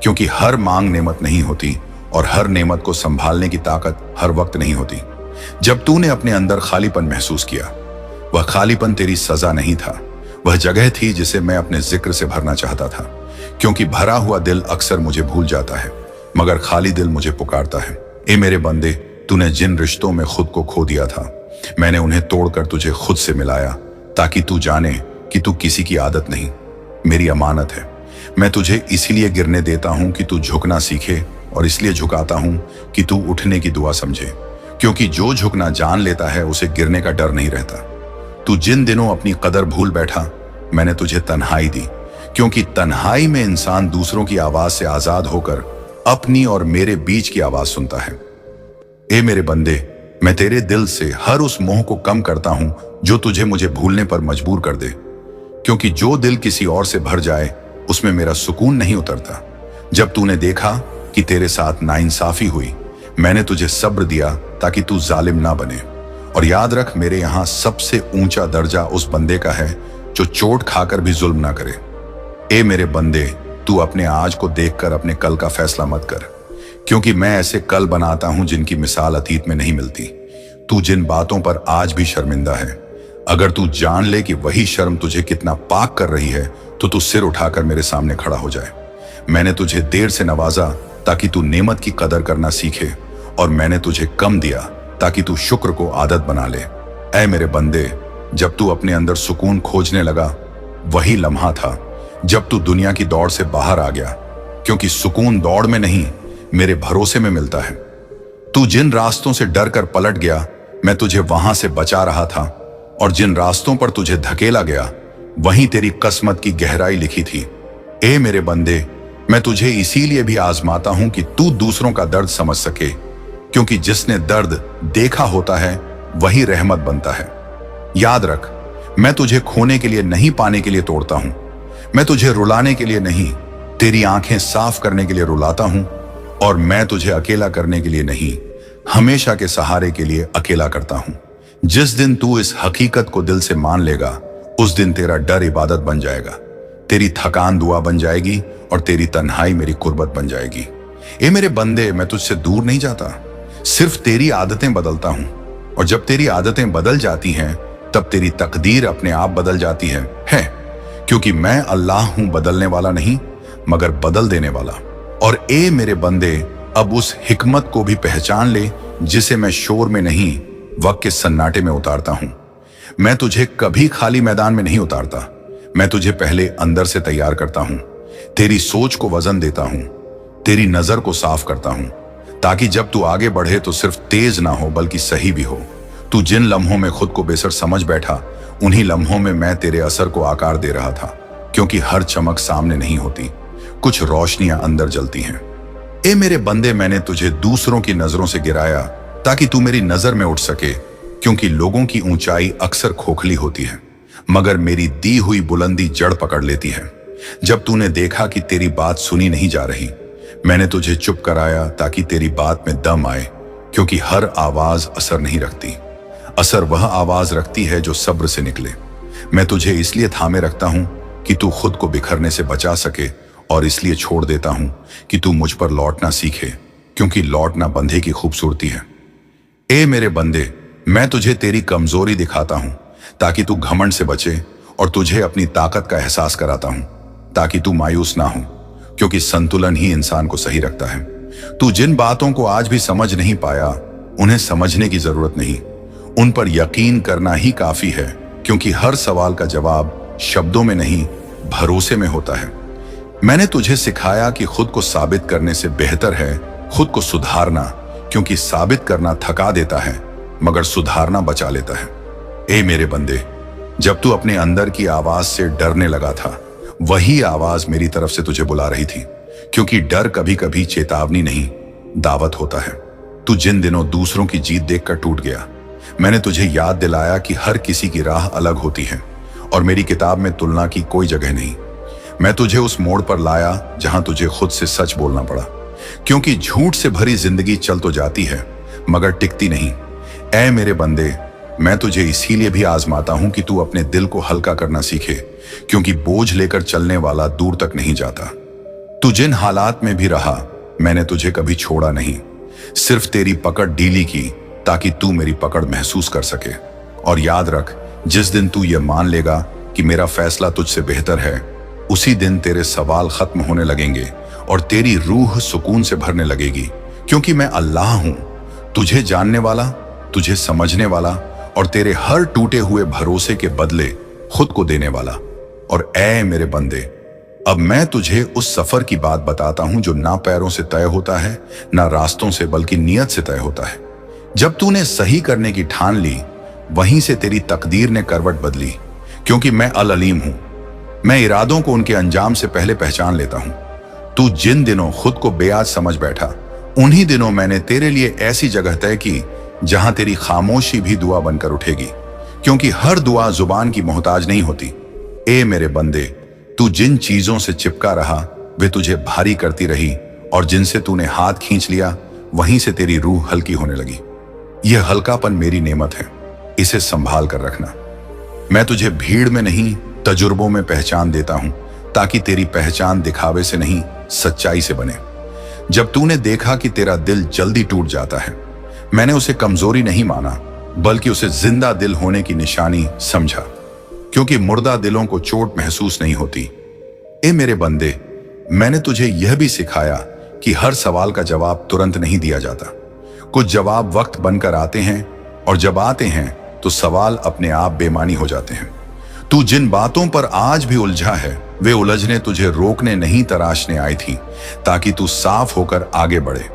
क्योंकि हर मांग नेमत नहीं होती, और हर नेमत को संभालने की ताकत हर वक्त नहीं होती। जब तूने अपने अंदर खालीपन महसूस किया, वह खालीपन तेरी सजा नहीं था, वह जगह थी जिसे मैं अपने जिक्र से भरना चाहता था, क्योंकि भरा हुआ दिल अक्सर मुझे भूल जाता है, मगर खाली दिल मुझे पुकारता है। ए मेरे बंदे, तूने जिन रिश्तों में खुद को खो दिया था, मैंने उन्हें तोड़कर तुझे खुद से मिलाया, ताकि तू जाने कि तू किसी की आदत नहीं, मेरी अमानत है। मैं तुझे इसीलिए गिरने देता हूं कि तू झुकना सीखे, और इसलिए झुकाता हूं कि तू उठने की दुआ समझे, क्योंकि जो झुकना जान लेता है उसे गिरने का डर नहीं रहता। तू जिन दिनों अपनी कदर भूल बैठा, मैंने तुझे तन्हाई दी, क्योंकि तन्हाई में इंसान दूसरों की आवाज से आजाद होकर अपनी और मेरे बीच की आवाज सुनता है। ए मेरे बंदे, मैं तेरे दिल से हर उस मोह को कम करता हूं जो तुझे मुझे भूलने पर मजबूर कर दे, क्योंकि जो दिल किसी और से भर जाए उसमें मेरा सुकून नहीं उतरता। जब तूने देखा कि तेरे साथ नाइंसाफी हुई, मैंने तुझे सब्र दिया ताकि तू जालिम ना बने। और याद रख, मेरे यहां सबसे ऊंचा दर्जा उस बंदे का है जो चोट खाकर भी जुल्म ना करे। ए मेरे बंदे, तू अपने आज को देखकर अपने कल का फैसला मत कर, क्योंकि मैं ऐसे कल बनाता हूं जिनकी मिसाल अतीत में नहीं मिलती। तू जिन बातों पर आज भी शर्मिंदा है, अगर तू जान ले कि वही शर्म तुझे कितना पाक कर रही है, तो तू सिर उठाकर मेरे सामने खड़ा हो जाए। मैंने तुझे देर से नवाजा ताकि तू नेमत की कदर करना सीखे, और मैंने तुझे कम दिया ताकि तू शुक्र को आदत बना ले। ऐ मेरे बंदे, जब तू अपने अंदर सुकून खोजने लगा, वही लम्हा था जब तू दुनिया की दौड़ से बाहर आ गया, क्योंकि सुकून दौड़ में नहीं, मेरे भरोसे में मिलता है। तू जिन रास्तों से डर कर पलट गया, मैं तुझे वहां से बचा रहा था, और जिन रास्तों पर तुझे धकेला गया, वहीं तेरी किस्मत की गहराई लिखी थी। ए मेरे बंदे, मैं तुझे इसीलिए भी आजमाता हूं कि तू दूसरों का दर्द समझ सके, क्योंकि जिसने दर्द देखा होता है वही रहमत बनता है। याद रख, मैं तुझे खोने के लिए नहीं, पाने के लिए तोड़ता हूं। मैं तुझे रुलाने के लिए नहीं, तेरी आंखें साफ करने के लिए रुलाता हूं। और मैं तुझे अकेला करने के लिए नहीं, हमेशा के सहारे के लिए अकेला करता हूं। जिस दिन तू इस हकीकत को दिल से मान लेगा, उस दिन तेरा डर इबादत बन जाएगा, तेरी थकान दुआ बन जाएगी, और तेरी तन्हाई मेरी कुर्बत बन जाएगी। ए मेरे बंदे, मैं तुझसे दूर नहीं जाता, सिर्फ तेरी आदतें बदलता हूं। और जब तेरी आदतें बदल जाती हैं, तब तेरी तकदीर अपने आप बदल जाती है, क्योंकि मैं अल्लाह हूं, बदलने वाला नहीं मगर बदल देने वाला। और ए मेरे बंदे, अब उस हिकमत को भी पहचान ले जिसे मैं शोर में नहीं, वक्त के सन्नाटे में उतारता हूं। मैं तुझे कभी खाली मैदान में नहीं उतारता, मैं तुझे पहले अंदर से तैयार करता हूं, तेरी सोच को वजन देता हूं, तेरी नजर को साफ करता हूं, ताकि जब तू आगे बढ़े तो सिर्फ तेज ना हो बल्कि सही भी हो। तू जिन लम्हों में खुद को बेसर समझ बैठा, उन्हीं लम्हों में मैं तेरे असर को आकार दे रहा था, क्योंकि हर चमक सामने नहीं होती, कुछ रोशनियां अंदर जलती हैं। ए मेरे बंदे, मैंने तुझे दूसरों की नजरों से गिराया ताकि तू मेरी नजर में उठ सके, क्योंकि लोगों की ऊंचाई अक्सर खोखली होती है, मगर मेरी दी हुई बुलंदी जड़ पकड़ लेती है। जब तूने देखा कि तेरी बात सुनी नहीं जा रही, मैंने तुझे चुप कराया ताकि तेरी बात में दम आए, क्योंकि हर आवाज असर नहीं रखती, असर वह आवाज रखती है जो सब्र से निकले। मैं तुझे इसलिए थामे रखता हूं कि तू खुद को बिखरने से बचा सके, और इसलिए छोड़ देता हूं कि तू मुझ पर लौटना सीखे, क्योंकि लौटना बंधे की खूबसूरती है। ए मेरे बंदे, मैं तुझे तेरी कमजोरी दिखाता हूं ताकि तू घमंड से बचे, और तुझे अपनी ताकत का एहसास कराता हूं ताकि तू मायूस ना हो, क्योंकि संतुलन ही इंसान को सही रखता है। तू जिन बातों को आज भी समझ नहीं पाया, उन्हें समझने की जरूरत नहीं, उन पर यकीन करना ही काफी है, क्योंकि हर सवाल का जवाब शब्दों में नहीं, भरोसे में होता है। मैंने तुझे सिखाया कि खुद को साबित करने से बेहतर है खुद को सुधारना, क्योंकि साबित करना थका देता है मगर सुधारना बचा लेता है। ए मेरे बंदे, जब तू अपने अंदर की आवाज से डरने लगा था, वही आवाज मेरी तरफ से तुझे बुला रही थी, क्योंकि डर कभी कभी चेतावनी नहीं, दावत होता है। तू जिन दिनों दूसरों की जीत देखकर टूट गया, मैंने तुझे याद दिलाया कि हर किसी की राह अलग होती है, और मेरी किताब में तुलना की कोई जगह नहीं। मैं तुझे उस मोड़ पर लाया जहां तुझे खुद से सच बोलना पड़ा, क्योंकि झूठ से भरी जिंदगी चल तो जाती है मगर टिकती नहीं। ऐ मेरे बंदे, मैं तुझे इसीलिए भी आजमाता हूं कि तू अपने दिल को हल्का करना सीखे, क्योंकि बोझ लेकर चलने वाला दूर तक नहीं जाता। तू जिन हालात में भी रहा, मैंने तुझे कभी छोड़ा नहीं, सिर्फ तेरी पकड़ ढीली की ताकि तू मेरी पकड़ महसूस कर सके। और याद रख, जिस दिन तू ये मान लेगा कि मेरा फैसला तुझसे बेहतर है, उसी दिन तेरे सवाल खत्म होने लगेंगे और तेरी रूह सुकून से भरने लगेगी, क्योंकि मैं अल्लाह हूं, तुझे जानने वाला, तुझे समझने वाला, और तेरे हर टूटे हुए भरोसे के बदले खुद को देने वाला। और ऐ मेरे बंदे, अब मैं तुझे उस सफर की बात बताता हूं जो ना पैरों से तय होता है, ना रास्तों से, बल्कि नियत से तय होता है। जब तूने सही करने की ठान ली, वहीं से तेरी तकदीर ने करवट बदली, क्योंकि मैं अल अलीम हूं। मैं इरादों को उनके अंजाम से पहले पहचान लेता हूं। तू जिन दिनों खुद को बेआज समझ बैठा, उन्हीं दिनों मैंने तेरे लिए ऐसी जगह तय की जहां तेरी खामोशी भी दुआ बनकर उठेगी, क्योंकि हर दुआ जुबान की मोहताज नहीं होती। ए मेरे बंदे, तू जिन चीजों से चिपका रहा वे तुझे भारी करती रही, और जिनसे तूने हाथ खींच लिया वहीं से तेरी रूह हल्की होने लगी। यह हल्कापन मेरी नेमत है, इसे संभाल कर रखना। मैं तुझे भीड़ में नहीं तजुर्बों में पहचान देता हूं, ताकि तेरी पहचान दिखावे से नहीं सच्चाई से बने। जब तूने देखा कि तेरा दिल जल्दी टूट जाता है, मैंने उसे कमजोरी नहीं माना, बल्कि उसे जिंदा दिल होने की निशानी समझा, क्योंकि मुर्दा दिलों को चोट महसूस नहीं होती। ए मेरे बंदे, मैंने तुझे यह भी सिखाया कि हर सवाल का जवाब तुरंत नहीं दिया जाता। कुछ जवाब वक्त बनकर आते हैं, और जब आते हैं तो सवाल अपने आप बेमानी हो जाते हैं। तू जिन बातों पर आज भी उलझा है, वे उलझने तुझे रोकने नहीं तराशने आई थी, ताकि तू साफ होकर आगे बढ़े।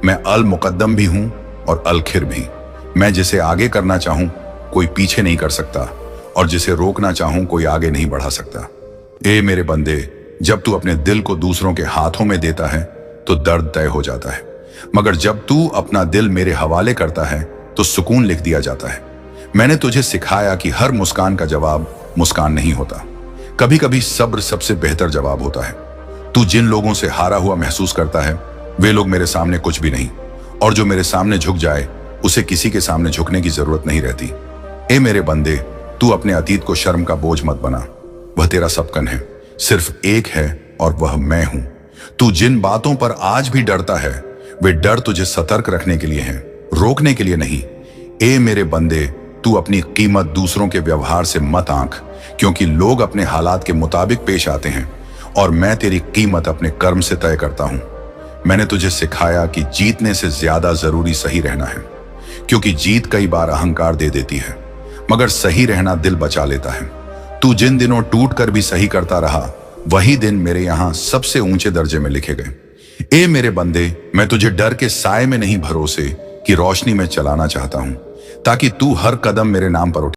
मैं अल मुकद्दम भी हूं और अल खिर भी। मैं जिसे आगे करना चाहूं कोई पीछे नहीं कर सकता, और जिसे रोकना चाहूं कोई आगे नहीं बढ़ा सकता। ए मेरे बंदे, जब तू अपने दिल को दूसरों के हाथों में देता है तो दर्द तय हो जाता है, मगर जब तू अपना दिल मेरे हवाले करता है तो सुकून लिख दिया जाता है। मैंने तुझे सिखाया कि हर मुस्कान का जवाब मुस्कान नहीं होता, कभी कभी सब्र सबसे बेहतर जवाब होता है। तू जिन लोगों से हारा हुआ महसूस करता है, वे लोग मेरे सामने कुछ भी नहीं, और जो मेरे सामने झुक जाए उसे किसी के सामने झुकने की जरूरत नहीं रहती। ए मेरे बंदे, तू अपने अतीत को शर्म का बोझ मत बना, वह तेरा सबकन है, सिर्फ एक है और वह मैं हूं। तू जिन बातों पर आज भी डरता है, वे डर तुझे सतर्क रखने के लिए हैं, रोकने के लिए नहीं। ए मेरे बंदे, तू अपनी कीमत दूसरों के व्यवहार से मत आंक, क्योंकि लोग अपने हालात के मुताबिक पेश आते हैं, और मैं तेरी कीमत अपने कर्म से तय करता हूं। मैंने तुझे सिखाया कि जीतने से ज्यादा जरूरी सही रहना है, क्योंकि जीत कई बार अहंकार दे देती है, मगर सही रहना दिल बचा लेता है। तू जिन दिनों टूट कर भी सही करता रहा, वही दिन मेरे यहां सबसे ऊंचे दर्जे में लिखे गए। ए मेरे बंदे, मैं तुझे डर के साए में नहीं, भरोसे की रोशनी में चलाना चाहता हूं, ताकि तू हर कदम मेरे नाम पर उठे।